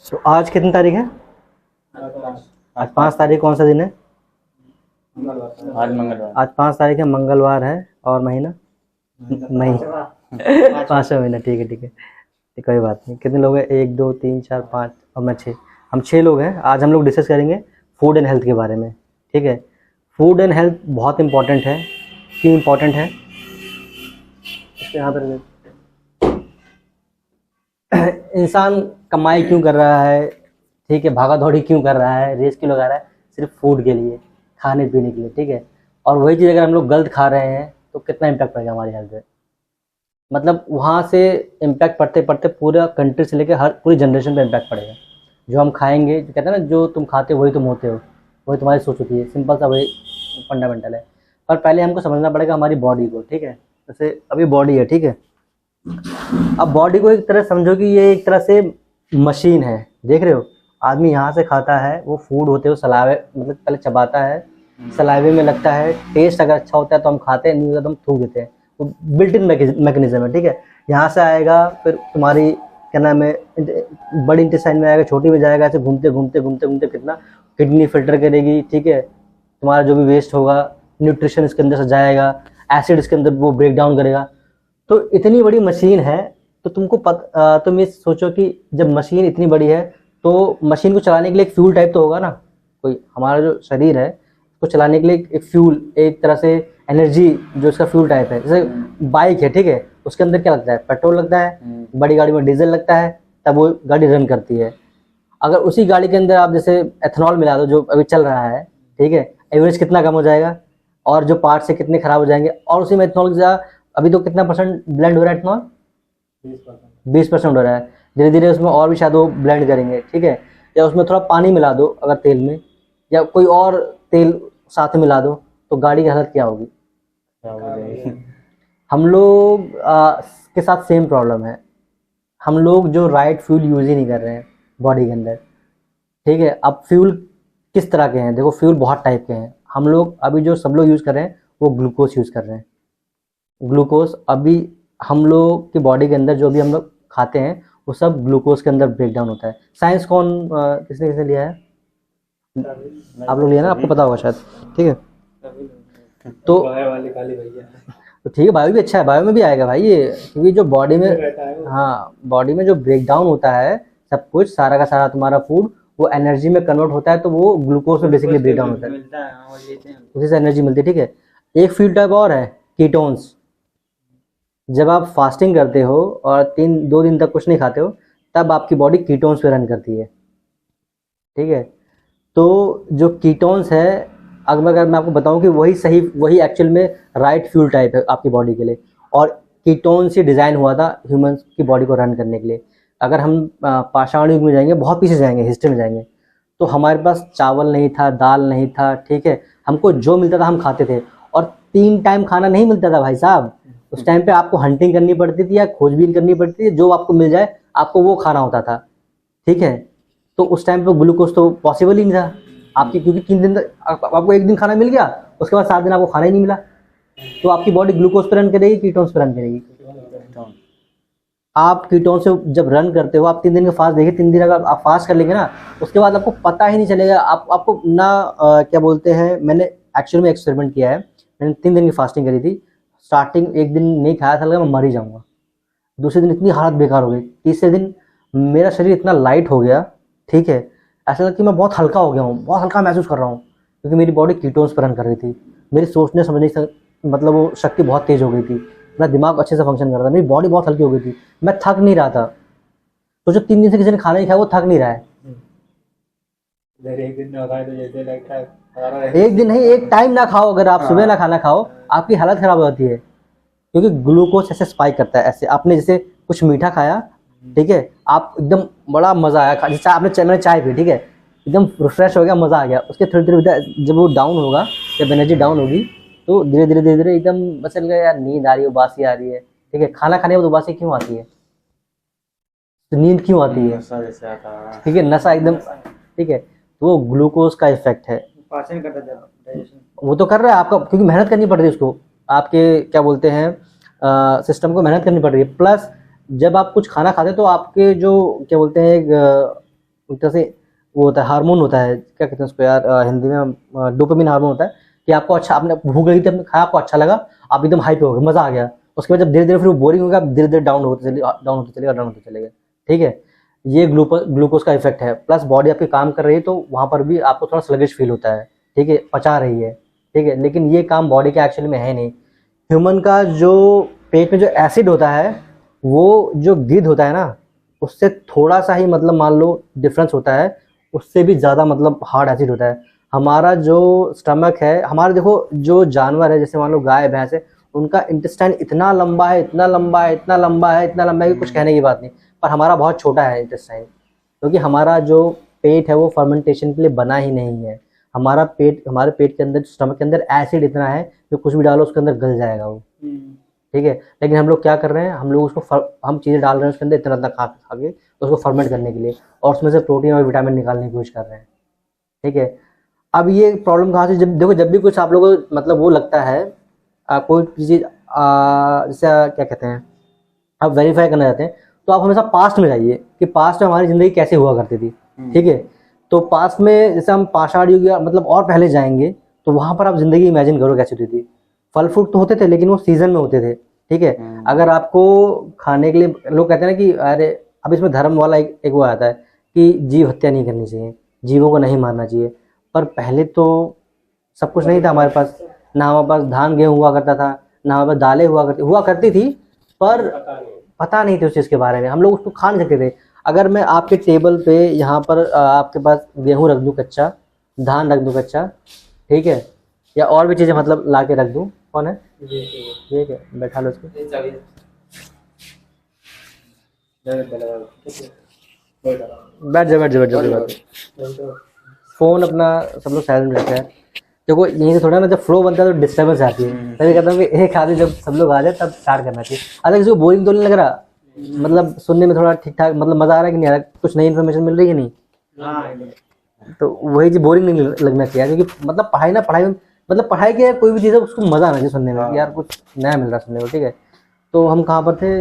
तो आज कितनी तारीख है? आज 5 तारीख। कौन सा दिन है? आज मंगलवार। आज 5 तारीख है, मंगलवार है। और महीना मई 5वां महीना। ठीक है ठीक है, कोई बात नहीं। कितने लोग हैं? 1 2 3 4 5 और मैं 6। हम 6 लोग हैं। आज हम लोग डिस्कस करेंगे फूड एंड हेल्थ के बारे में। ठीक है, फूड एंड हेल्थ बहुत इंपॉर्टेंट है। क्यों इंपॉर्टेंट है? यहाँ पर इंसान कमाई क्यों कर रहा है? ठीक है, भागा दौड़ी क्यों कर रहा है, रेस क्यों लगा रहा है? सिर्फ फूड के लिए, खाने पीने के लिए। ठीक है, और वही चीज़ अगर हम लोग गलत खा रहे हैं तो कितना इम्पैक्ट पड़ेगा हमारी हेल्थ पे। मतलब वहाँ से इम्पैक्ट पड़ते पड़ते पूरा कंट्री से लेकर हर पूरी जनरेशन पे इम्पैक्ट पड़ेगा। जो हम खाएंगे, जो कहते हैं ना, जो तुम खाते हो वही तुम होते हो, वही तुम्हारी सोच होती है। सिंपल सा वही फंडामेंटल है। पर पहले हमको समझना पड़ेगा हमारी बॉडी को। ठीक है, जैसे अभी बॉडी है, ठीक है। अब बॉडी को एक तरह समझो कि ये एक तरह से मशीन है। देख रहे हो, आदमी यहाँ से खाता है, वो फूड होते हो सलावे, मतलब पहले चबाता है, सलाइवे में लगता है, टेस्ट अगर अच्छा होता है तो हम खाते हैं, नहीं होता तो हम थूक देते हैं। वो बिल्ट इन मैकेनिज्म है। ठीक है, यहाँ से आएगा, फिर तुम्हारी क्या नाम है, बड़ी इंटेस्टाइन में आएगा, छोटी में जाएगा, ऐसे घूमते घूमते घूमते घूमते कितना किडनी फिल्टर करेगी। ठीक है, तुम्हारा जो भी वेस्ट होगा, न्यूट्रिशन इसके अंदर से जाएगा, एसिड इसके अंदर वो ब्रेक डाउन करेगा। तो इतनी बड़ी मशीन है, तो तुम ये सोचो कि जब मशीन इतनी बड़ी है तो मशीन को चलाने के लिए एक फ्यूल टाइप तो होगा ना कोई। हमारा जो शरीर है उसको चलाने के लिए एक फ्यूल, एक तरह से एनर्जी जो इसका फ्यूल टाइप है। जैसे बाइक है, ठीक है, उसके अंदर क्या लगता है? पेट्रोल लगता है। बड़ी गाड़ी में डीजल लगता है, तब वो गाड़ी रन करती है। अगर उसी गाड़ी के अंदर आप जैसे एथेनॉल मिला दो, जो अभी चल रहा है, ठीक है, एवरेज कितना कम हो जाएगा, और जो पार्ट्स है कितने खराब हो जाएंगे। और उसी में एथेनॉल अभी तो कितना परसेंट ब्लेंड हो रहा है? एथेनॉल 20% हो रहा है। धीरे धीरे उसमें और भी शायद वो ब्लेंड करेंगे। ठीक है, या उसमें थोड़ा पानी मिला दो अगर तेल में, या कोई और तेल साथ में मिला दो, तो गाड़ी की हालत क्या होगी? हम लोग के साथ सेम प्रॉब्लम है। हम लोग जो राइट फ्यूल यूज ही नहीं कर रहे हैं बॉडी के अंदर। ठीक है, अब फ्यूल किस तरह के हैं? देखो, फ्यूल बहुत टाइप के हैं। हम लोग अभी जो सब लोग यूज़ कर रहे हैं वो ग्लूकोज यूज़ कर रहे हैं। ग्लूकोज अभी हम लोग की बॉडी के अंदर जो भी हम लोग खाते हैं वो सब ग्लूकोज के अंदर ब्रेक डाउन होता है। साइंस किसने किसने लिया है? आप लोग लिया ना, आपको पता होगा शायद। ठीक है, तो ठीक है, बायो भी अच्छा है, बायो में भी आएगा भाई ये, क्योंकि जो बॉडी में, हाँ, बॉडी में जो ब्रेक डाउन होता है सब कुछ, सारा का सारा तुम्हारा फूड वो एनर्जी में कन्वर्ट होता है, तो वो ग्लूकोज में बेसिकली ब्रेक डाउन होता है, उसी से एनर्जी मिलती है। ठीक है, एक फ्यूल टाइप और है, कीटोन्स। जब आप फास्टिंग करते हो और 2 दिन तक कुछ नहीं खाते हो, तब आपकी बॉडी कीटोन्स पे रन करती है। ठीक है, तो जो कीटोन्स है, अगर मैं आपको बताऊं कि वही एक्चुअल में राइट फ्यूल टाइप है आपकी बॉडी के लिए, और कीटोन से डिज़ाइन हुआ था ह्यूमंस की बॉडी को रन करने के लिए। अगर हम पाषाण युग में जाएंगे, बहुत पीछे जाएंगे, हिस्ट्री में जाएंगे, तो हमारे पास चावल नहीं था, दाल नहीं था। ठीक है, हमको जो मिलता था हम खाते थे, और 3 टाइम खाना नहीं मिलता था भाई साहब। उस टाइम पे आपको हंटिंग करनी पड़ती थी या खोजबीन करनी पड़ती थी, जो आपको मिल जाए आपको वो खाना होता था। ठीक है, तो उस टाइम पे ग्लूकोज तो पॉसिबल ही नहीं था आपकी, क्योंकि 3 दिन तक आपको 1 दिन खाना मिल गया, उसके बाद 7 दिन आपको खाना ही नहीं मिला, तो आपकी बॉडी ग्लूकोज पे रन करेगी, कीटोन्स पे रन करेगी। आप कीटोन से जब रन करते हो, आप 3 दिन का फास्ट देखिए, 3 दिन अगर आप फास्ट कर लेंगे ना, उसके बाद आपको पता ही नहीं चलेगा। आपको ना क्या बोलते हैं, मैंने एक्चुअल में एक्सपेरिमेंट किया है। मैंने 3 दिन की फास्टिंग करी थी। स्टार्टिंग 1 दिन नहीं खाया था, लगा मैं मर ही जाऊंगा। दूसरे दिन इतनी हालत बेकार हो गई। तीसरे दिन मेरा शरीर इतना लाइट हो गया, ठीक है, ऐसा लगा कि मैं बहुत हल्का हो गया हूँ, बहुत हल्का महसूस कर रहा हूँ, क्योंकि मेरी बॉडी कीटोन्स पर रन कर रही थी। मेरी सोचने समझने की मतलब वो शक्ति बहुत तेज हो गई थी, मेरा दिमाग अच्छे से फंक्शन कर रहा था, मेरी बॉडी बहुत हल्की हो गई थी, मैं थक नहीं रहा था। तो जो 3 दिन से किसी ने खाना नहीं खाया वो थक नहीं रहा है। एक दिन ना खाए तो जैसे लगता है, एक दिन नहीं, एक टाइम ना खाओ, अगर आप सुबह ना खाना खाओ, आपकी हालत खराब हो जाती है, क्योंकि ग्लूकोज ऐसे स्पाइक करता है। ऐसे आपने जैसे कुछ मीठा खाया, ठीक है, आप एकदम बड़ा मजा आया, जैसे आपने मैंने चाय पी, ठीक है, एकदम रिफ्रेश हो गया, मजा आ गया। उसके थोड़ी देर जब वो डाउन होगा, जब एनर्जी डाउन होगी, तो धीरे धीरे एकदम बस लगा यार नींद आ रही है, उबासी आ रही है। ठीक है, खाना खाने के बाद उबासी क्यों आती है? तो नींद क्यों आती है? ठीक है, नशा एकदम। ठीक है, तो वो ग्लूकोज का इफेक्ट है। पाचन करता है, वो तो कर रहा है आपका, क्योंकि मेहनत करनी पड़ रही है उसको, आपके क्या बोलते हैं सिस्टम को मेहनत करनी पड़ रही है। प्लस जब आप कुछ खाना खाते हैं तो आपके जो क्या बोलते हैं एक तरह से वो होता है, हार्मोन होता है, क्या कहते हैं उसको यार हिंदी में, डोपामिन हार्मोन होता है कि आपको अच्छा, आपने भूख लगी थी, आपने खाया, आपको अच्छा लगा, आप एकदम हाइप हो गए, मजा आ गया। उसके बाद जब धीरे धीरे फिर वो बोरिंग होगा, धीरे धीरे डाउन होते चलेगा। ठीक है, ये ग्लूकोज का इफेक्ट है। प्लस बॉडी आपकी काम कर रही है तो वहाँ पर भी आपको थोड़ा स्लगिश फील होता है, ठीक है, पचा रही है, ठीक है, लेकिन ये काम बॉडी के एक्चुअली में है नहीं। ह्यूमन का जो पेट में जो एसिड होता है, वो जो गिद्ध होता है ना, उससे थोड़ा सा ही मतलब मान लो डिफरेंस होता है, उससे भी ज़्यादा मतलब हार्ड एसिड होता है। हमारा जो स्टमक है, हमारे देखो जो जानवर है, जैसे मान लो गाय भैंस है, उनका इंटेस्टाइन इतना लंबा है, इतना लंबा है, इतना लंबा है, इतना लंबा है कि कुछ कहने की बात नहीं। पर हमारा बहुत छोटा है इंटेस्टाइन, क्योंकि हमारा जो पेट है वो फर्मेंटेशन के लिए बना ही नहीं है। हमारे पेट के अंदर, स्टमक के अंदर एसिड इतना है कि कुछ भी डालो उसके अंदर गल जाएगा वो, ठीक है। लेकिन हम लोग क्या कर रहे हैं, हम लोग उसको हम चीज़ें डाल रहे हैं उसके अंदर इतना इतना खा के उसको फर्मेंट करने के लिए, और उसमें से प्रोटीन और विटामिन निकालने की कोशिश कर रहे हैं, ठीक है। अब ये प्रॉब्लम कहाँ से, जब देखो जब भी कुछ आप लोगों को मतलब वो लगता है, कोई चीज़ जैसे क्या कहते हैं, आप वेरीफाई करना चाहते हैं, तो आप हमेशा पास्ट में जाइए कि पास्ट में हमारी ज़िंदगी कैसे हुआ करती थी, ठीक है। तो पास्ट में जैसे हम पाषाण युग या मतलब और पहले जाएंगे, तो वहाँ पर आप ज़िंदगी इमेजिन करो कैसी होती थी। फल फ्रूट तो होते थे, लेकिन वो सीजन में होते थे, ठीक है। अगर आपको खाने के लिए, लोग कहते हैं ना कि अरे अब इसमें धर्म वाला एक वो आता है कि जीव हत्या नहीं करनी चाहिए, जीवों को नहीं मारना चाहिए। पर पहले तो सब कुछ नहीं था हमारे पास, ना हमारे पास धान गेहूँ हुआ करता था, ना हमारे पास दालें हुआ करती थी, पर पता नहीं थी उस चीज़ के बारे में, हम लोग उसको खा नहीं सकते थे। अगर मैं आपके टेबल पे यहाँ पर आपके पास गेहूँ रख दूँ कच्चा, धान रख दूँ कच्चा, ठीक है, या और भी चीज़ें मतलब ला के रख दूँ, कौन है, ठीक है, बैठा लो उसको, बैठ जाओ। फ़ोन अपना सब लोग साइलेंट रखते हैं। देखो यहीं से थोड़ा ना, जब फ्लो बनता है तो डिस्टर्बेंस आती है, तभी कहता हूँ कि एक आदमी जब सब लोग आ जाए तब स्टार्ट करना चाहिए। अगर किसी को बोरिंग तो नहीं लग रहा, मतलब सुनने में थोड़ा ठीक ठाक मतलब मज़ा आ रहा है कि नहीं आ रहा, कुछ नई इन्फॉर्मेशन मिल रही है नहीं, तो वही चीज़ बोरिंग नहीं लगना चाहिए। क्योंकि मतलब पढ़ाई की कोई भी चीज़ है उसको मज़ा आना चाहिए सुनने में, कि यार कुछ नया मिल रहा है सुनने को, ठीक है। तो हम कहाँ पर थे,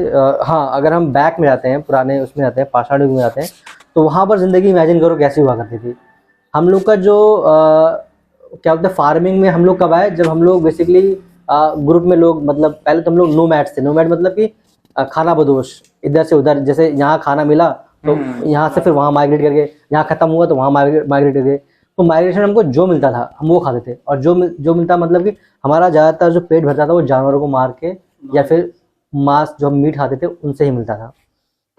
हाँ, अगर हम बैक में जाते हैं, पुराने उसमें जाते हैं, पाषाण युग में जाते हैं, तो वहाँ पर ज़िंदगी इमेजिन करो कैसी हुआ करती थी। हम लोग का जो क्या बोलते हैं, फार्मिंग में हम लोग कब आए, जब हम लोग बेसिकली ग्रुप में लोग, मतलब पहले तो हम लोग नोमैड्स थे। नोमैड मतलब कि खाना बदोश, इधर से उधर, जैसे यहाँ खाना मिला तो यहाँ से फिर वहाँ माइग्रेट करके, यहाँ खत्म हुआ तो वहाँ माइग्रेट करके, तो माइग्रेशन हमको जो मिलता था हम वो खाते थे। और जो मिलता मतलब कि हमारा ज़्यादातर जो पेट भरता था वो जानवरों को मार के या फिर मांस जो हम मीट खाते थे उनसे ही मिलता था,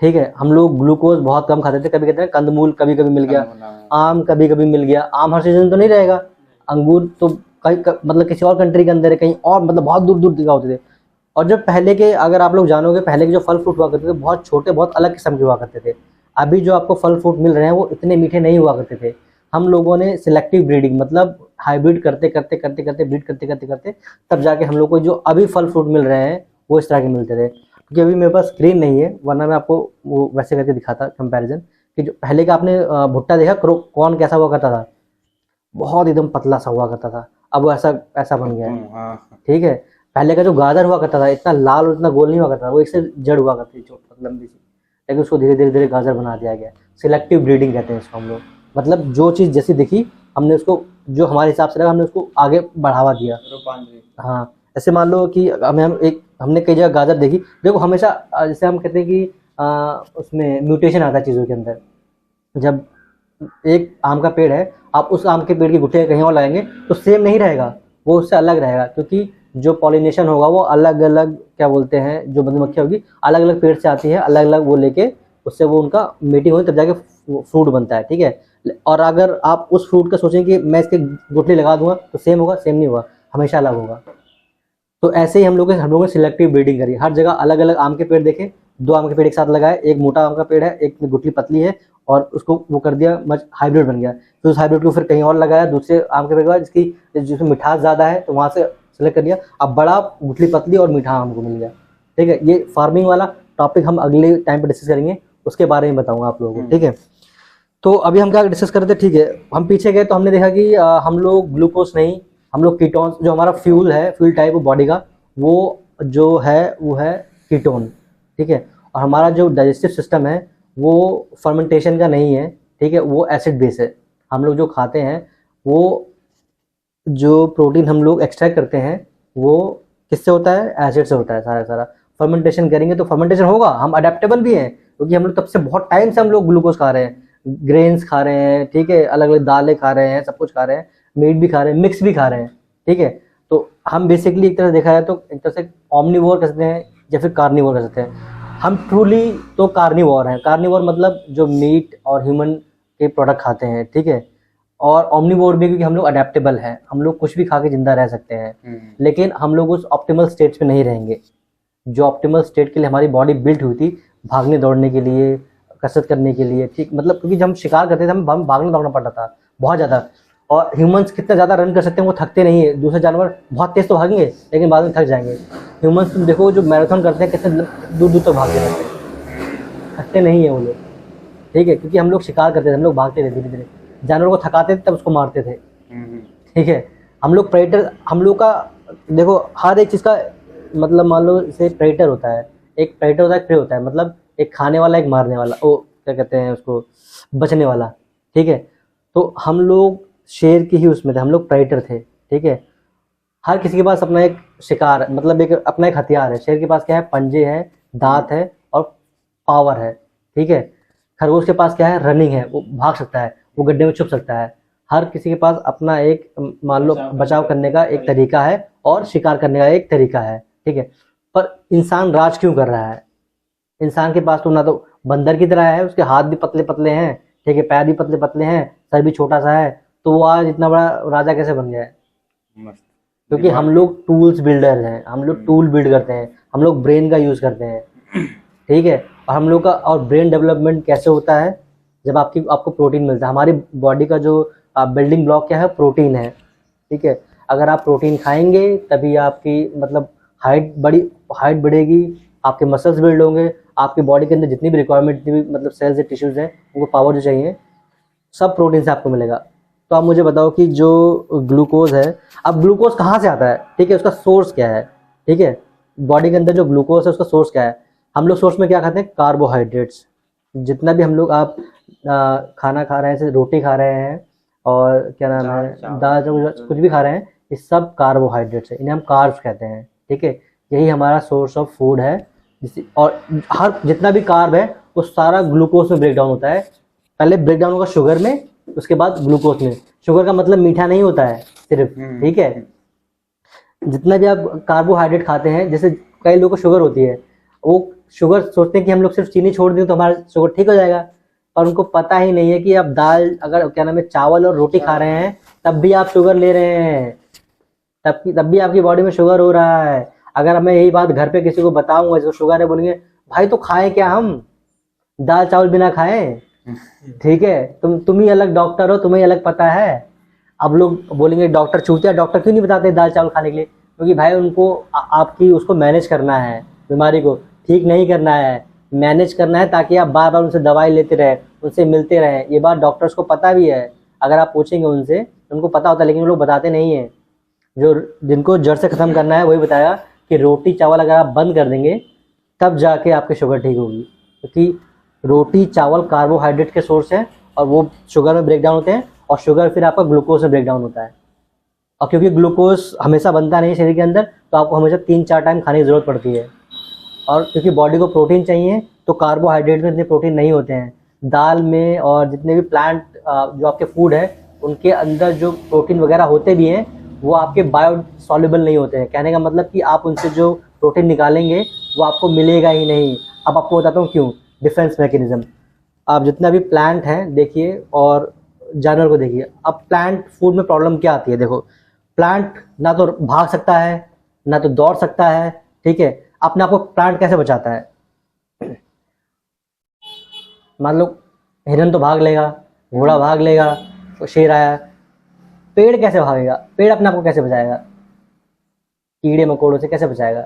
ठीक है। हम लोग ग्लूकोज बहुत कम खाते थे, कभी कहते हैं कंदमूल कभी कभी मिल गया, आम कभी कभी मिल गया, आम हर सीजन तो नहीं रहेगा, अंगूर तो कहीं मतलब किसी और कंट्री के अंदर है, कहीं और मतलब बहुत दूर दूर दिखा होते थे। और जब पहले के, अगर आप लोग जानोगे, पहले के जो फल फ्रूट हुआ करते थे बहुत छोटे, बहुत अलग किस्म के हुआ करते थे। अभी जो आपको फल फ्रूट मिल रहे हैं वो इतने मीठे नहीं हुआ करते थे। हम लोगों ने सिलेक्टिव ब्रीडिंग मतलब हाइब्रिड करते ब्रीड करते तब जाके हम लोग को जो अभी फल फ्रूट मिल रहे हैं वो इस तरह के मिलते थे। क्योंकि अभी मेरे पास स्क्रीन नहीं है, वरना मैं आपको वो वैसे करके दिखाता कंपैरिजन, कि जो पहले का आपने भुट्टा देखा, कौन कैसा हुआ करता था, बहुत एकदम पतला सा हुआ करता था, अब वो ऐसा बन गया है, ठीक है। पहले का जो गाजर हुआ करता था इतना लाल और इतना गोल नहीं हुआ करता था, वो एक से जड़ हुआ करती थी लंबी सी, लेकिन उसको धीरे धीरे गाजर बना दिया गया। सिलेक्टिव ब्रीडिंग कहते हैं इसको हम लोग, मतलब जो चीज़ जैसी दिखी हमने उसको, जो हमारे हिसाब से लगा हमने उसको आगे बढ़ावा दिया। हाँ, ऐसे मान लो कि हमने कई जगह गाजर देखी, देखो हमेशा जैसे हम कहते हैं कि उसमें म्यूटेशन आता है चीज़ों के अंदर। जब एक आम का पेड़ है, आप उस आम के पेड़ की गुठलियाँ कहीं और लगाएंगे तो सेम नहीं रहेगा, वो उससे अलग रहेगा, क्योंकि जो पॉलिनेशन होगा वो अलग अलग, क्या बोलते हैं, जो मधुमक्खी होगी अलग अलग पेड़ से आती है, अलग अलग वो लेके उससे वो उनका मीटिंग होगी, तब जाके फ्रूट बनता है, ठीक है। और अगर आप उस फ्रूट का सोचें कि मैं इसके गुठली लगा दूंगा तो सेम होगा, सेम नहीं होगा, हमेशा अलग होगा। तो ऐसे ही हम लोगों ने सिलेक्टिव ब्रीडिंग करी, हर जगह अलग अलग आम के पेड़ देखे, 2 आम के पेड़ एक साथ लगाए, एक मोटा आम का पेड़ है, एक में गुठली पतली है, और उसको वो कर दिया, हाइब्रिड बन गया। फिर उस हाइब्रिड को फिर कहीं और लगाया, दूसरे आम के पेड़ का जिसमें मिठास ज़्यादा है, तो वहाँ से सेलेक्ट कर लिया, अब बड़ा गुठली पतली और मीठा आम को मिल गया, ठीक है। ये फार्मिंग वाला टॉपिक हम अगले टाइम पर डिस्कस करेंगे, उसके बारे में बताऊँगा आप लोगों को, ठीक है। तो अभी हम क्या डिस्कस कर रहे थे, ठीक है, हम पीछे गए तो हमने देखा कि हम लोग ग्लूकोज नहीं, हम लोग कीटोन, जो हमारा फ्यूल है, फ्यूल टाइप बॉडी का, वो जो है वो है कीटोन, ठीक है। और हमारा जो डाइजेस्टिव सिस्टम है वो फर्मेंटेशन का नहीं है, ठीक है, वो एसिड बेस है। हम लोग जो खाते हैं वो जो प्रोटीन हम लोग एक्सट्रैक्ट करते हैं वो किससे होता है? एसिड से होता है सारा सारा। फर्मेंटेशन करेंगे तो फर्मेंटेशन होगा, हम अडेप्टेबल भी हैं क्योंकि हम लोग तब से बहुत टाइम से हम लोग ग्लूकोज खा रहे हैं, ग्रेन्स खा रहे हैं, ठीक है, अलग अलग दालें खा रहे हैं, सब कुछ खा रहे हैं, मीट भी खा रहे हैं, मिक्स भी खा रहे हैं, ठीक है। तो हम बेसिकली एक तरह से देखा जाए तो एक तरह से ऑमनिवोर कर सकते हैं या फिर कार्निवोर कर सकते हैं। हम ट्रूली तो कार्निवोर हैं। कार्निवोर मतलब जो मीट और ह्यूमन के प्रोडक्ट खाते हैं, ठीक है। और ऑमनिवोर भी क्योंकि हम लोग अडेप्टेबल हैं, हम लोग कुछ भी खा के जिंदा रह सकते हैं, लेकिन हम लोग उस ऑप्टिमल स्टेट पे नहीं रहेंगे जो ऑप्टिमल स्टेट के लिए हमारी बॉडी बिल्ट हुई थी, भागने दौड़ने के लिए, कसरत करने के लिए, ठीक। मतलब क्योंकि जब हम शिकार करते थे हम भागना दौड़ना पड़ता था बहुत ज़्यादा। और ह्यूमंस कितना ज़्यादा रन कर सकते हैं वो थकते नहीं है। दूसरे जानवर बहुत तेज़ तो भागेंगे लेकिन बाद में थक जाएंगे। ह्यूमंस तुम देखो जो मैराथन करते हैं कितने दूर दूर तक भागते रहते हैं, थकते नहीं है वो लोग, ठीक है, क्योंकि हम लोग शिकार करते थे, हम लोग भागते थे धीरे धीरे, जानवर को थकाते थे तब उसको मारते थे, ठीक है। हम लोग प्रेडेटर, हम लोग का देखो हर एक चीज़ का मतलब मान लो जैसे प्रेडेटर होता है, एक प्रेडेटर होता है, एक प्रे होता है, मतलब एक खाने वाला एक मारने वाला, वो क्या कहते हैं उसको, बचने वाला, ठीक है। तो हम लोग शेर की ही उसमें थे, हम लोग प्रेडेटर थे, ठीक है। हर किसी के पास अपना एक शिकार मतलब एक अपना एक हथियार है। शेर के पास क्या है? पंजे है, दांत है और पावर है, ठीक है। खरगोश के पास क्या है? रनिंग है, वो भाग सकता है, वो गड्ढे में छुप सकता है। हर किसी के पास अपना एक मान लो बचाव करने का एक तरीका है और शिकार करने का एक तरीका है, ठीक है। पर इंसान राज क्यों कर रहा है? इंसान के पास तो ना तो बंदर की तरह है, उसके हाथ भी पतले पतले हैं, ठीक है, पैर भी पतले पतले हैं, सर भी छोटा सा है, तो वो आज इतना बड़ा राजा कैसे बन गया है? क्योंकि हम लोग टूल्स बिल्डर हैं, हम लोग टूल बिल्ड करते हैं, हम लोग ब्रेन का यूज़ करते हैं, ठीक है। और हम लोग का और ब्रेन डेवलपमेंट कैसे होता है? जब आपको प्रोटीन मिलता है। हमारी बॉडी का जो बिल्डिंग ब्लॉक क्या है? प्रोटीन है, ठीक है। अगर आप प्रोटीन खाएंगे तभी आपकी मतलब हाइट बढ़ेगी, आपके मसल्स बिल्ड होंगे, आपकी बॉडी के अंदर जितनी भी रिक्वायरमेंट, जितनी भी मतलब सेल्स या टिश्यूज़ हैं, उनको पावर जो चाहिए सब प्रोटीन से आपको मिलेगा। तो आप मुझे बताओ कि जो ग्लूकोज है, अब ग्लूकोज कहाँ से आता है, ठीक है, उसका सोर्स क्या है, ठीक है। बॉडी के अंदर जो ग्लूकोज है उसका सोर्स क्या है? हम लोग सोर्स में क्या खाते हैं? कार्बोहाइड्रेट्स। जितना भी हम लोग आप खाना खा रहे हैं, जैसे रोटी खा रहे हैं और क्या नाम है, दाल कुछ भी खा रहे हैं, ये सब कार्बोहाइड्रेट्स है, इन्हें हम कार्ब्स कहते हैं, ठीक है। यही हमारा सोर्स ऑफ फूड है। और हर जितना भी कार्ब है वो सारा ग्लूकोज में ब्रेक डाउन होता है। पहले ब्रेक डाउन होगा शुगर में, उसके बाद ग्लूकोज में। शुगर का मतलब मीठा नहीं होता है सिर्फ, ठीक है। जितना भी आप कार्बोहाइड्रेट खाते हैं, जैसे कई लोगों को शुगर होती है, वो शुगर सोचते हैं कि हम लोग सिर्फ चीनी छोड़ दें तो हमारा शुगर ठीक हो जाएगा, और उनको पता ही नहीं है कि आप दाल अगर क्या नाम है चावल और रोटी खा रहे हैं तब भी आप शुगर ले रहे हैं, तब भी आपकी बॉडी में शुगर हो रहा है। अगर मैं यही बात घर पे किसी को बताऊंगा जिसको शुगर है, बोलेंगे भाई तो खाएं क्या, हम दाल चावल बिना खाएं, ठीक है। तुम ही अलग डॉक्टर हो, तुम्हें अलग पता है। अब लोग बोलेंगे डॉक्टर चूतिया, डॉक्टर क्यों नहीं बताते दाल चावल खाने के लिए? क्योंकि भाई उनको आपकी उसको मैनेज करना है, बीमारी को ठीक नहीं करना है, मैनेज करना है, ताकि आप बार बार उनसे दवाई लेते रहे, उनसे मिलते रहें। ये बात डॉक्टर्स को पता भी है, अगर आप पूछेंगे उनसे उनको पता होता है, लेकिन वो लोग बताते नहीं हैं। जो जिनको जड़ से ख़त्म करना है वही बताया कि रोटी चावल अगर आप बंद कर देंगे तब जाके आपकी शुगर ठीक होगी, क्योंकि रोटी चावल कार्बोहाइड्रेट के सोर्स हैं और वो शुगर में ब्रेक डाउन होते हैं, और शुगर फिर आपका ग्लूकोज में ब्रेक डाउन होता है। और क्योंकि ग्लूकोज हमेशा बनता नहीं है शरीर के अंदर, तो आपको हमेशा 3-4 टाइम खाने की ज़रूरत पड़ती है। और क्योंकि बॉडी को प्रोटीन चाहिए, तो कार्बोहाइड्रेट में इतने प्रोटीन नहीं होते हैं। दाल में और जितने भी प्लांट जो आपके फूड है उनके अंदर जो प्रोटीन वगैरह होते भी हैं वो आपके बायो सॉल्युबल नहीं होते हैं। कहने का मतलब कि आप उनसे जो प्रोटीन निकालेंगे वो आपको मिलेगा ही नहीं। अब आपको बताता हूँ क्यों। Defence mechanism. आप जितना भी प्लांट हैं देखिए और जानवर को देखिए। अब प्लांट फूड में प्रॉब्लम क्या आती है? देखो, प्लांट ना तो भाग सकता है ना तो दौड़ सकता है, ठीक है। अपने आप को प्लांट कैसे बचाता है? मान लो हिरन तो भाग लेगा, घोड़ा भाग लेगा, तो शेर आया, पेड़ कैसे भागेगा? पेड़ अपने आप को कैसे बचाएगा? कीड़े मकोड़ों से कैसे बचाएगा?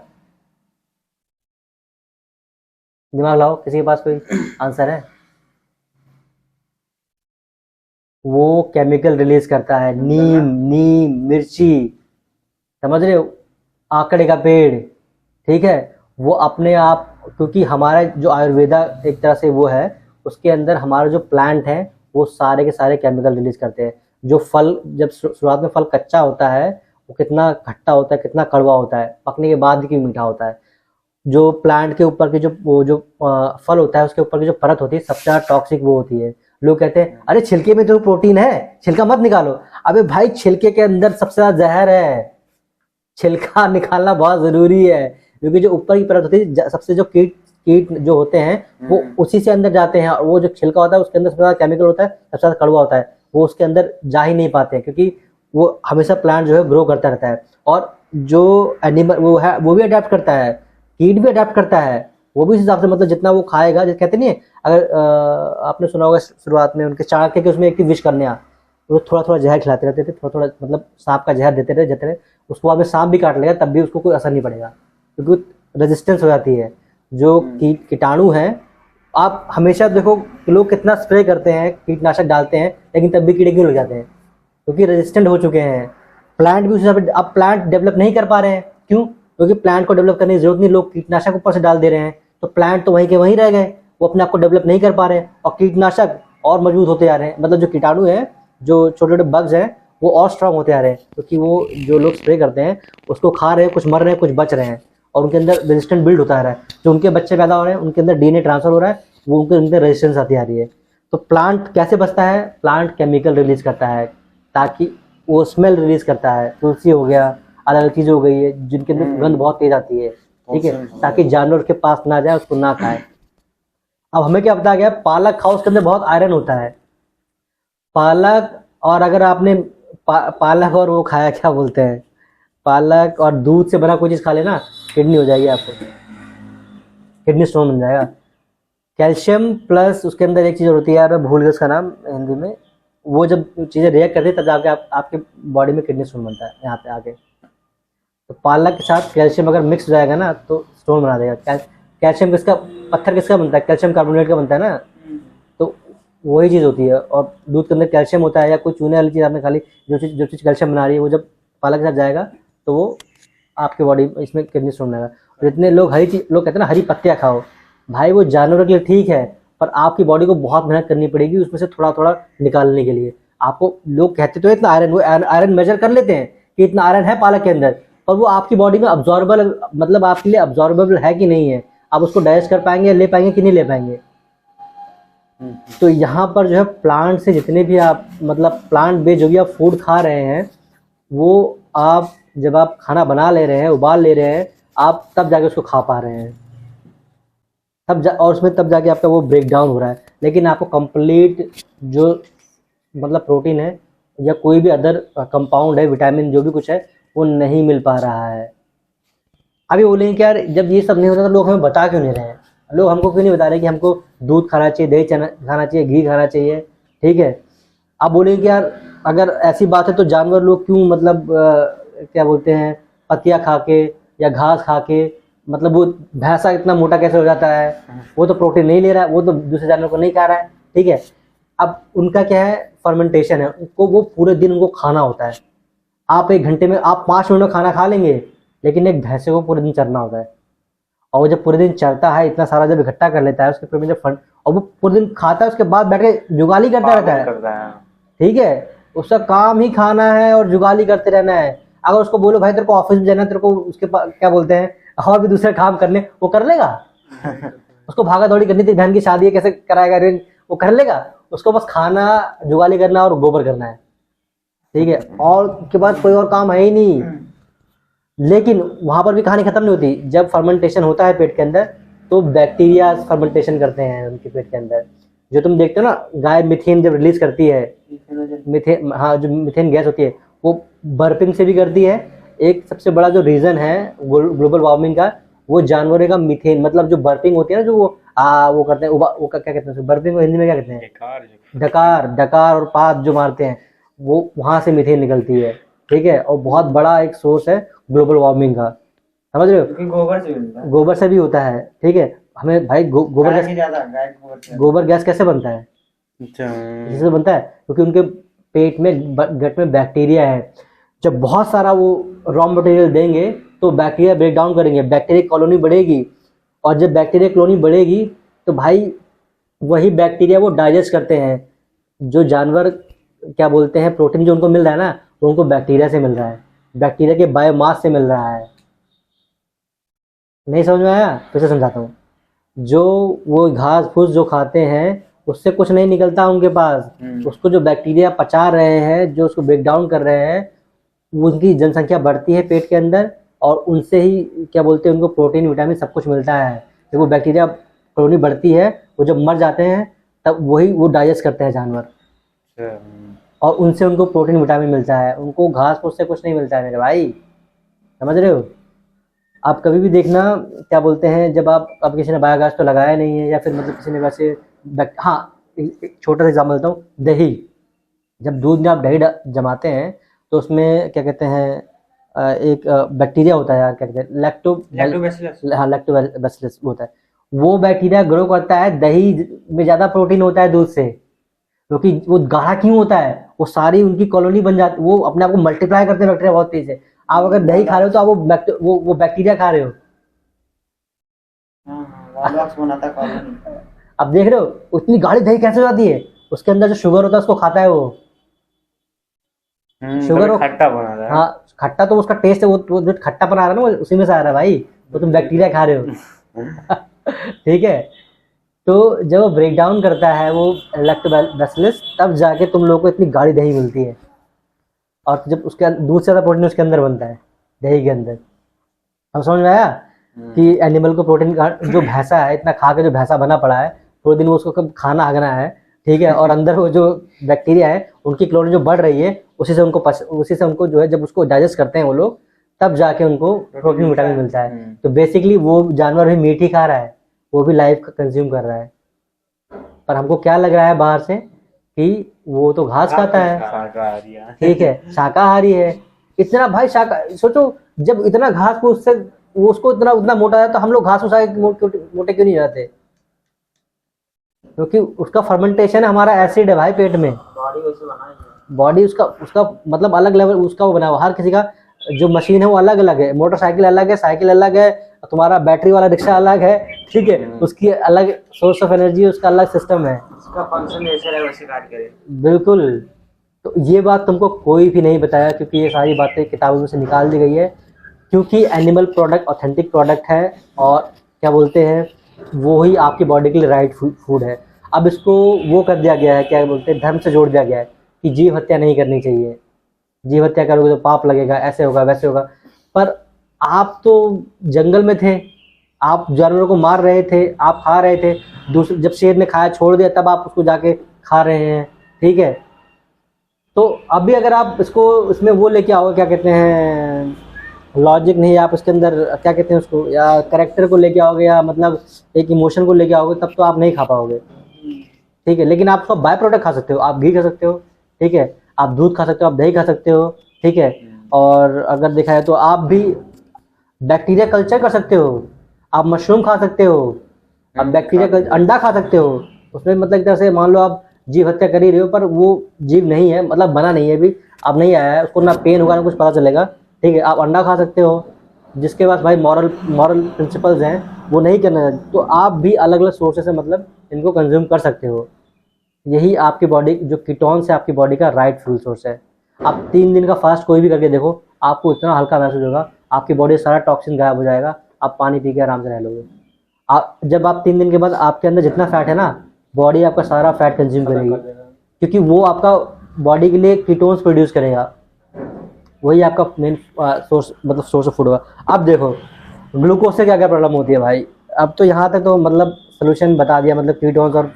दिमाग लाओ, किसी के पास कोई आंसर है? वो केमिकल रिलीज करता है, नीम मिर्ची, समझ रहे हो, आकड़े का पेड़, ठीक है। वो अपने आप, क्योंकि हमारा जो आयुर्वेदा एक तरह से वो है, उसके अंदर हमारा जो प्लांट है वो सारे के सारे केमिकल रिलीज करते हैं। जो फल जब शुरुआत में फल कच्चा होता है वो कितना खट्टा होता है, कितना कड़वा होता है, पकने के बाद भी मीठा होता है। जो प्लांट के ऊपर की जो फल होता है उसके ऊपर की जो परत होती है सबसे ज़्यादा टॉक्सिक वो होती है। लोग कहते हैं अरे छिलके में तो प्रोटीन है, छिलका मत निकालो। अबे भाई छिलके के अंदर सबसे ज़्यादा जहर है, छिलका निकालना बहुत ज़रूरी है, क्योंकि जो ऊपर की परत होती है सबसे जो कीट जो होते हैं वो उसी से अंदर जाते हैं, और वो जो छिलका होता है उसके अंदर सबसे ज़्यादा केमिकल होता है, सबसे ज़्यादा कड़वा होता है, वो उसके अंदर जा ही नहीं पाते हैं, क्योंकि वो हमेशा प्लांट जो है ग्रो करता रहता है। और जो एनिमल वो है वो भी अडेप्ट करता है, कीट भी अडेप्ट करता है, वो भी इस हिसाब से मतलब जितना वो खाएगा। जैसे कहते नहीं है, अगर आपने सुना होगा शुरुआत में उनके चाणक्य के उसमें एक विश करने वो थोड़ा थोड़ा जहर खिलाते रहते थे, थोड़ा थोड़ा मतलब सांप का जहर देते रहे, उसको बाद में सांप भी काट लेगा तब भी उसको कोई असर नहीं पड़ेगा, क्योंकि रेजिस्टेंस हो जाती है। जो कीटाणु हैं, आप हमेशा देखो लोग कितना स्प्रे करते हैं, कीटनाशक डालते हैं, लेकिन तब भी कीड़े क्यों लग जाते हैं, क्योंकि रेजिस्टेंट हो चुके हैं। प्लांट भी उस हिसाब से अब प्लांट डेवलप नहीं कर पा रहे हैं, क्यों? क्योंकि प्लांट को डेवलप करने की जरूरत नहीं, लोग कीटनाशक ऊपर से डाल दे रहे हैं, तो प्लांट तो वहीं के वहीं रह गए, वो अपने आप को डेवलप नहीं कर पा रहे हैं, और कीटनाशक और मजबूत होते जा रहे हैं। मतलब जो कीटाणु हैं, जो छोटे छोटे बग्स हैं, वो और स्ट्रांग होते आ रहे हैं, क्योंकि वो जो लोग स्प्रे करते हैं उसको खा रहे हैं, कुछ मर रहे हैं, कुछ बच रहे हैं, और उनके अंदर रेजिस्टेंट बिल्ड होता आ रहा है। जो उनके बच्चे पैदा हो रहे हैं उनके अंदर डीएनए ट्रांसफर हो रहा है, वो उनके अंदर रेजिस्टेंस आती आ रही है। तो प्लांट कैसे बचता है? प्लांट केमिकल रिलीज करता है, ताकि वो स्मेल रिलीज करता है। तुलसी हो गया, अलग अलग चीज़ें हो गई है जिनके अंदर गंध बहुत तेज आती है, ठीक है, ताकि जानवर के पास ना जाए, उसको ना खाए। अब हमें क्या बताया गया? पालक खाओ, उसके अंदर बहुत आयरन होता है। पालक, और अगर आपने पालक और वो खाया, क्या बोलते हैं, पालक और दूध से बना कोई चीज़ खा लेना, किडनी हो जाएगी आपको, किडनी स्टोन बन जाएगा। कैल्शियम प्लस उसके अंदर एक चीज़ होती है, यार भूल गया उसका नाम हिंदी में, वो जब चीज़ें रिएक्ट करती है तब जाके आपके बॉडी में किडनी स्टोन बनता है यहाँ पे आके। तो पालक के साथ कैल्शियम अगर मिक्स हो जाएगा ना तो स्टोन बना देगा। कैल्शियम किसका, पत्थर किसका बनता है? कैल्शियम कार्बोनेट का बनता है ना, तो वही चीज़ होती है। और दूध के अंदर कैल्शियम होता है, या कोई चूने वाली चीज़ आपने खाली, जो चीज़ कैल्शियम बना रही है, वो जब पालक के साथ जाएगा तो वो आपके बॉडी इसमें किडनी स्टोन बनेगा। जितने लोग हरी चीज, लोग कहते हैं ना हरी पत्तियाँ खाओ, भाई वो जानवरों के लिए ठीक है, पर आपकी बॉडी को बहुत मेहनत करनी पड़ेगी उसमें से थोड़ा थोड़ा निकालने के लिए। आपको लोग कहते तो इतना आयरन, वो आयरन मेजर कर लेते हैं कि इतना आयरन है पालक के अंदर, पर वो आपकी बॉडी में अब्जॉर्बल, मतलब आपके लिए अब्जॉर्बेबल है कि नहीं है, आप उसको डाइजेस्ट कर पाएंगे, ले पाएंगे कि नहीं ले पाएंगे। तो यहाँ पर जो है प्लांट से जितने भी आप, मतलब प्लांट बेस्ड जो भी आप फूड खा रहे हैं, वो आप जब आप खाना बना ले रहे हैं, उबाल ले रहे हैं, आप तब जाके उसको खा पा रहे हैं, और उसमें तब जाके आपका वो ब्रेक डाउन हो रहा है। लेकिन आपको कंप्लीट जो मतलब प्रोटीन है या कोई भी अदर कंपाउंड है, विटामिन जो भी कुछ है, वो नहीं मिल पा रहा है। अभी बोलेंगे कि यार जब ये सब नहीं होता तो लोग हमें बता क्यों नहीं रहे हैं, लोग हमको क्यों नहीं बता रहे कि हमको दूध खाना चाहिए, दही खाना चाहिए, घी खाना चाहिए, ठीक है। आप बोलेंगे कि यार अगर ऐसी बात है तो जानवर लोग क्यों, मतलब क्या बोलते हैं, पत्तियाँ खा के या घास खा के, मतलब वो भैंसा इतना मोटा कैसे हो जाता है? वो तो प्रोटीन नहीं ले रहा है, वो तो दूसरे जानवर को नहीं खा रहा है, ठीक है। अब उनका क्या है, फर्मेंटेशन है, उनको वो पूरे दिन उनको खाना होता है। आप 1 घंटे में, आप 5 मिनट में खाना खा लेंगे, लेकिन एक भैंसे को पूरे दिन चरना होता है, और वो जब पूरे दिन चरता है, इतना सारा जब इकट्ठा कर लेता है उसके पेट में जब फंड, और वो पूरे दिन खाता है, उसके बाद बैठ के जुगाली करता रहता है, ठीक है। उसका काम ही खाना है और जुगाली करते रहना है। अगर उसको बोलो भाई तेरे को ऑफिस में जाना है, तेरे को उसके क्या बोलते हैं, और भी दूसरे काम करने, वो कर लेगा? उसको भागा दौड़ी करनी थी, बहन की शादी है, कैसे कराएगा अरेंज, वो कर लेगा? उसको बस खाना, जुगाली करना और गोबर करना है, ठीक है, और के बाद कोई और काम है ही नहीं। लेकिन वहां पर भी कहानी खत्म नहीं होती। जब फर्मेंटेशन होता है पेट के अंदर, तो बैक्टीरिया फर्मेंटेशन करते हैं उनके पेट के अंदर। जो तुम देखते हो ना, गाय मीथेन जब रिलीज करती है, मीथेन, हाँ, जो मीथेन गैस होती है, वो बर्पिंग से भी करती है। एक सबसे बड़ा जो रीजन है ग्लोबल वार्मिंग का, वो जानवरों का मीथेन, मतलब जो बर्पिंग होती है ना, जो वो करते हैं, वो क्या कहते हैं बर्पिंग को हिंदी में क्या कहते हैं? डकार और पात जो मारते हैं, वो वहां से मीथेन निकलती है, ठीक है। और बहुत बड़ा एक सोर्स है ग्लोबल वार्मिंग का, समझ रहे हो? गोबर से भी होता है, ठीक है। हमें भाई गोबर गैस कैसे बनता है? जिससे बनता है क्योंकि उनके पेट में, गट में बैक्टीरिया है। जब बहुत सारा वो रॉ मटेरियल देंगे तो बैक्टीरिया ब्रेक डाउन करेंगे, बैक्टीरिया कॉलोनी बढ़ेगी, और जब बैक्टीरिया कॉलोनी बढ़ेगी तो भाई वही बैक्टीरिया वो डाइजेस्ट करते हैं, जो जानवर क्या बोलते हैं प्रोटीन जो उनको मिल रहा है ना, वो उनको बैक्टीरिया से मिल रहा है, बैक्टीरिया के बायोमास से मिल रहा है। नहीं समझ में आया? फिर से समझाता हूँ। जो वो घास फूस जो खाते हैं उससे कुछ नहीं निकलता उनके पास, उसको जो बैक्टीरिया पचा रहे हैं, जो उसको ब्रेक डाउन कर रहे हैं, उनकी जनसंख्या बढ़ती है पेट के अंदर, और उनसे ही क्या बोलते हैं उनको प्रोटीन विटामिन सब कुछ मिलता है। जब वो बैक्टीरिया कॉलोनी बढ़ती है, वो जब मर जाते हैं तब वही वो डाइजेस्ट करते हैं जानवर, और उनसे उनको प्रोटीन विटामिन मिलता है। उनको घास फूस से कुछ नहीं मिलता है मेरे भाई, समझ रहे हो? आप कभी भी देखना क्या बोलते हैं, जब आप अब किसी ने बायोगैस तो लगाया नहीं है, या फिर मतलब किसी ने वैसे हाँ, एक छोटा सा एग्जाम्पल देता हूँ। दही, जब दूध में आप दही जमाते हैं तो उसमें क्या कहते हैं एक बैक्टीरिया होता है यार, क्या कहते हैं, लैक्टोबैसिलस होता है। वो बैक्टीरिया ग्रो करता है, दही में ज़्यादा प्रोटीन होता है दूध से, क्योंकि वो गाढ़ा क्यों होता है, वो सारी उनकी कॉलोनी बन जाती, वो अपने आप को मल्टीप्लाई करते हैं बैक्टीरिया बहुत तेज से। आप अगर दही खा रहे हो तो आप वो बैक्टीरिया खा रहे हो। अब देख रहे हो उतनी गाढ़ी दही कैसे हो जाती है, उसके अंदर जो शुगर होता है उसको खाता है वो, शुगर खट्टा बना रहा है। हाँ, खट्टा तो उसका टेस्ट है, वो जो खट्टा बना रहा है ना, वो उसी में से आ रहा है भाई, वो तुम बैक्टीरिया खा रहे हो। ठीक है, तो जब वो ब्रेक डाउन करता है वो लैक्टोबैसिलस, तब जाके तुम लोगों को इतनी गाढ़ी दही मिलती है, और जब उसके दूध से ज़्यादा प्रोटीन उसके अंदर बनता है, दही के अंदर। अब समझ में आया कि एनिमल को प्रोटीन का जो भैंसा है, इतना खा के जो भैंसा बना पड़ा है, पूरे दिन वो उसको कब खाना हगना है, ठीक है, और अंदर वो जो बैक्टीरिया है उनकी कॉलोनी जो बढ़ रही है, उसी से उनको जो है जब उसको डाइजेस्ट करते हैं वो लोग, तब जाके उनको प्रोटीन विटामिन मिलता है। तो बेसिकली वो जानवर भी मीट ही खा रहा है, वो भी लाइफ कंज्यूम कर रहा है, पर हमको क्या लग रहा है बाहर से कि वो तो घास खाता है, ठीक है, शाकाहारी है। इतना भाई सोचो, जब इतना घास फूस से वो उसको उतना मोटा है, तो हम लोग घास फूस मोटे क्यों नहीं जाते? क्योंकि उसका फर्मेंटेशन हमारा एसिड है भाई पेट में, बॉडी उसका मतलब अलग लेवल उसका वो बना हुआ। हर किसी का जो मशीन है वो अलग अलग है, मोटरसाइकिल अलग है, साइकिल अलग है, तुम्हारा बैटरी वाला रिक्शा अलग है, ठीक है, उसकी अलग सोर्स ऑफ एनर्जी, उसका अलग सिस्टम है, उसका फंक्शन ऐसे है वैसे कार्य करे। बिल्कुल। तो ये बात तुमको कोई भी नहीं बताया, क्योंकि ये सारी बातें किताबों में से निकाल दी गई है, क्योंकि एनिमल प्रोडक्ट ऑथेंटिक प्रोडक्ट है, और क्या बोलते हैं वो ही आपकी बॉडी के लिए राइट फूड है। अब इसको वो कर दिया गया है, क्या बोलते हैं, धर्म से जोड़ दिया गया है कि जीव हत्या नहीं करनी चाहिए, जीव हत्या करोगे तो पाप लगेगा, ऐसे होगा वैसे होगा। पर आप तो जंगल में थे, आप जानवरों को मार रहे थे, आप खा रहे थे, दूसरे जब शेर ने खाया छोड़ दिया तब आप उसको जाके खा रहे हैं, ठीक है। तो अभी अगर आप इसमें वो लेके आओगे, क्या कहते हैं, लॉजिक नहीं, आप उसके अंदर क्या कहते हैं उसको, या करेक्टर को लेके आओगे, या मतलब एक इमोशन को लेके आओगे, तब तो आप नहीं खा पाओगे, ठीक है। लेकिन आप उसका बाय प्रोडक्ट खा सकते हो, आप घी खा सकते हो, ठीक है, आप दूध खा सकते हो, आप दही खा सकते हो, ठीक है। और अगर देखा है तो आप भी बैक्टीरिया कल्चर कर सकते हो, आप मशरूम खा सकते हो, आप बैक्टीरिया अंडा खा सकते हो। उसमें मतलब एक तरह से मान लो आप जीव हत्या कर ही रहे हो, पर वो जीव नहीं है, मतलब बना नहीं है अभी, अब नहीं आया है, उसको ना पेन होगा ना कुछ पता चलेगा, ठीक है। आप अंडा खा सकते हो, जिसके पास भाई मॉरल प्रिंसिपल्स हैं, वो नहीं करना, तो आप भी अलग अलग सोर्सेस से मतलब इनको कंज्यूम कर सकते हो। यही आपकी बॉडी जो कीटोन्स है, आपकी बॉडी का राइट फ्यूल सोर्स है। आप 3 दिन का फास्ट कोई भी करके देखो, आपको इतना हल्का महसूस होगा, आपकी बॉडी सारा टॉक्सिन गायब हो जाएगा, आप पानी पी के आराम से रह लोगे। जब आप 3 दिन के बाद आपके अंदर जितना फैट है ना, बॉडी आपका सारा फैट कंज्यूम करेगी, क्योंकि वो आपका बॉडी के लिए कीटोन्स प्रोड्यूस करेगा, वही आपका मेन सोर्स मतलब सोर्स ऑफ फूड होगा। अब देखो ग्लूकोज से क्या क्या प्रॉब्लम होती है भाई, अब तो यहाँ तक तो मतलब सोल्यूशन बता दिया, मतलब कीटोन्स और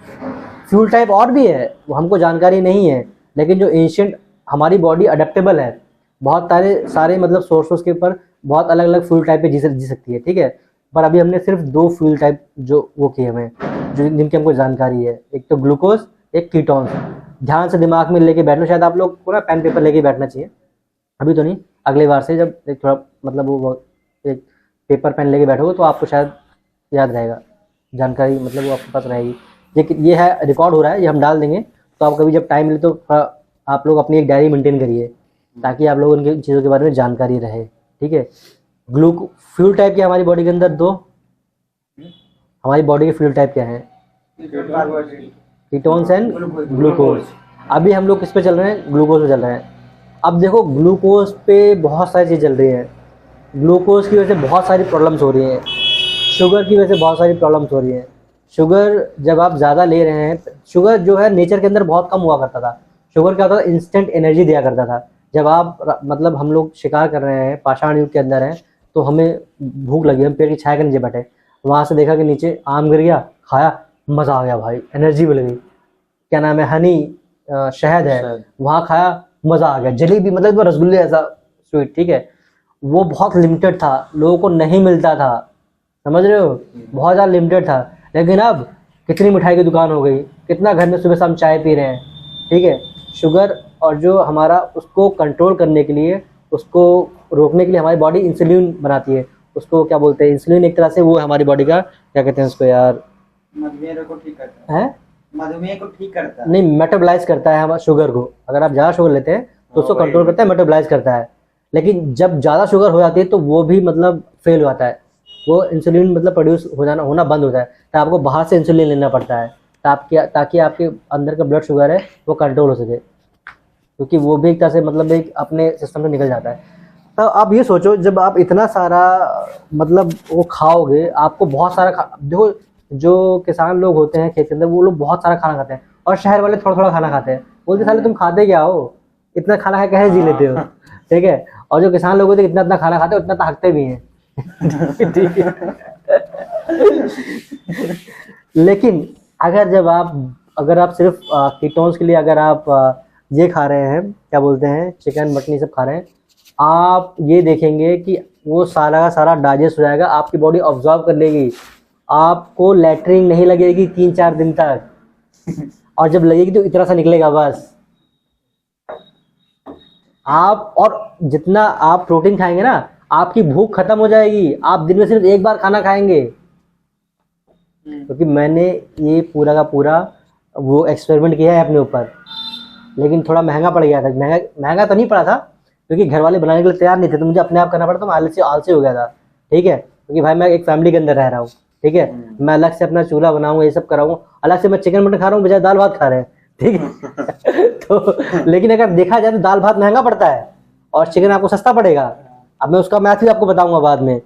फ्यूल टाइप और भी है, वो हमको जानकारी नहीं है, लेकिन जो एंशिएंट हमारी बॉडी अडेप्टेबल है, बहुत सारे मतलब सोर्सेस के ऊपर बहुत अलग अलग फ्यूल टाइप पे जी सकती है, ठीक है। पर अभी हमने सिर्फ 2 फ्यूल टाइप जो वो किए हमें, जो जिनकी हमको जानकारी है, एक तो ग्लूकोज, एक कीटोन्स। ध्यान से दिमाग में लेके बैठना, शायद आप लोग को ना पेन पेपर लेके बैठना चाहिए, अभी तो नहीं, अगली बार से जब एक थोड़ा मतलब वो एक पेपर पेन लेके बैठोगे तो आपको शायद याद रहेगा, जानकारी मतलब वो आपके पास रहेगी। ये है रिकॉर्ड हो रहा है, ये हम डाल देंगे, तो आप कभी जब टाइम मिले तो आप लोग अपनी एक डायरी मेंटेन करिए, ताकि आप लोगों उनकी चीज़ों के बारे में जानकारी रहे, ठीक है। फ्यूल टाइप क्या हमारी बॉडी के अंदर 2, हमारी बॉडी के फ्यूल टाइप क्या है, कीटोन्स एंड ग्लूकोज। अभी हम लोग किस पे चल रहे हैं, ग्लूकोज पे चल रहे हैं। अब देखो ग्लूकोज पे बहुत सारी चीज़ चल रही है, ग्लूकोज की वजह से बहुत सारी प्रॉब्लम्स हो रही हैं, शुगर की वजह से बहुत सारी प्रॉब्लम्स हो रही हैं। शुगर जब आप ज़्यादा ले रहे हैं, शुगर जो है नेचर के अंदर बहुत कम हुआ करता था। शुगर क्या होता था, इंस्टेंट एनर्जी दिया करता था। जब आप मतलब हम लोग शिकार कर रहे हैं, पाषाण युग के अंदर हैं, तो हमें भूख लगी, हम पेड़ की छाया के नीचे बैठे, वहाँ से देखा कि नीचे आम गिर गया, खाया, मज़ा आ गया भाई, एनर्जी मिल गई। क्या नाम है, हनी, शहद है, वहाँ खाया, मज़ा आ गया। जलेबी मतलब रसगुल्ले ऐसा स्वीट, ठीक है, वो बहुत लिमिटेड था, लोगों को नहीं मिलता था, समझ रहे हो, बहुत ज़्यादा लिमिटेड था। लेकिन अब कितनी मिठाई की दुकान हो गई, कितना घर में सुबह शाम चाय पी रहे हैं, ठीक है। शुगर और जो हमारा, उसको कंट्रोल करने के लिए, उसको रोकने के लिए हमारी बॉडी इंसुलिन बनाती है। उसको क्या बोलते हैं, इंसुलिन एक तरह से वो हमारी बॉडी का, क्या कहते हैं उसको यार, मधुमेह को ठीक करता है, मधुमेह को ठीक करता है। नहीं, मेटाबलाइज करता है हमारा शुगर को। अगर आप ज़्यादा शुगर लेते हैं तो उसको कंट्रोल करता है, मेटाबलाइज करता है। लेकिन जब ज़्यादा शुगर हो जाती है तो वो भी मतलब फेल हो जाता है, वो इंसुलिन मतलब प्रोड्यूस होना बंद होता है। तो आपको बाहर से इंसुलिन लेना पड़ता है ताकि आपके अंदर का ब्लड शुगर है वो कंट्रोल हो सके, क्योंकि वो भी एक तरह से मतलब एक अपने सिस्टम से निकल जाता है। तो आप ये सोचो, जब आप इतना सारा मतलब वो खाओगे, आपको बहुत सारा देखो, जो किसान लोग होते हैं खेत के अंदर, वो लोग बहुत सारा खाना खाते हैं, और शहर वाले थोड़ा थोड़ा खाना खाते हैं। बोलते साले तुम खाते क्या हो, इतना खाना खा कैसे जी लेते हो, ठीक है। और जो किसान लोग होते हैं इतना इतना खाना खाते हैं, उतना थकते भी हैं, ठीक है। लेकिन अगर आप सिर्फ कीटोन्स के लिए अगर आप ये खा रहे हैं, क्या बोलते हैं, चिकन मटन ये सब खा रहे हैं, आप ये देखेंगे कि वो सारा का सारा डाइजेस्ट हो जाएगा, आपकी बॉडी ऑब्जॉर्व कर लेगी, आपको लैट्रिन नहीं लगेगी 3-4 दिन तक, और जब लगेगी तो इतना सा निकलेगा बस। आप और जितना आप प्रोटीन खाएंगे ना, आपकी भूख खत्म हो जाएगी, आप दिन में सिर्फ एक बार खाना खाएंगे। क्योंकि मैंने ये पूरा का पूरा वो एक्सपेरिमेंट किया है अपने ऊपर, लेकिन थोड़ा महंगा पड़ गया था। महंगा तो नहीं पड़ा था, क्योंकि घर वाले बनाने के लिए तैयार नहीं थे, तो मुझे अपने आप करना पड़ा, तो मैं आलसी हो गया था, ठीक है। क्योंकि भाई मैं एक फैमिली के अंदर रह रहा हूँ, ठीक है, मैं अलग से अपना चूल्हा बनाऊंगा, ये सब कराऊंगा, अलग से मैं चिकन मटन खा रहा हूँ, बजाय दाल भात खा रहे हैं, ठीक है। तो लेकिन अगर देखा जाए तो दाल भात महंगा पड़ता है और चिकन आपको सस्ता पड़ेगा। अब मैं उसका मैथ भी आपको बताऊंगा बाद में।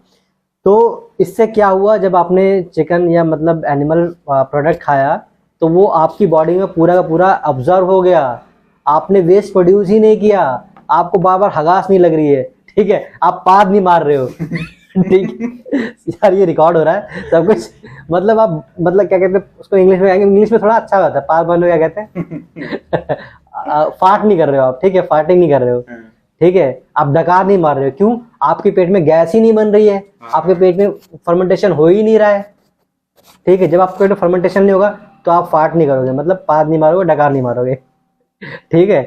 तो इससे क्या हुआ, जब आपने चिकन या मतलब एनिमल प्रोडक्ट खाया, तो वो आपकी बॉडी में पूरा का पूरा ऑब्जर्व हो गया, आपने वेस्ट प्रोड्यूस ही नहीं किया, आपको बार बार हगास नहीं लग रही है, ठीक है, आप पाद नहीं मार रहे हो, ठीक है यार, ये रिकॉर्ड हो रहा है सब कुछ। मतलब आप मतलब क्या कहते हैं उसको, इंग्लिश में थोड़ा अच्छा होता है, पाद मारने क्या कहते हैं, फाट नहीं कर रहे हो आप, ठीक है, फार्टिंग नहीं कर रहे हो, ठीक है, आप डकार नहीं मार रहे हो। क्यों? आपके पेट में गैस ही नहीं बन रही है, आपके पेट में फर्मेंटेशन हो ही नहीं रहा है, ठीक है। जब आपके पेट में फर्मेंटेशन नहीं होगा तो आप फाट नहीं करोगे, मतलब पाद नहीं मारोगे, डकार नहीं मारोगे, ठीक है।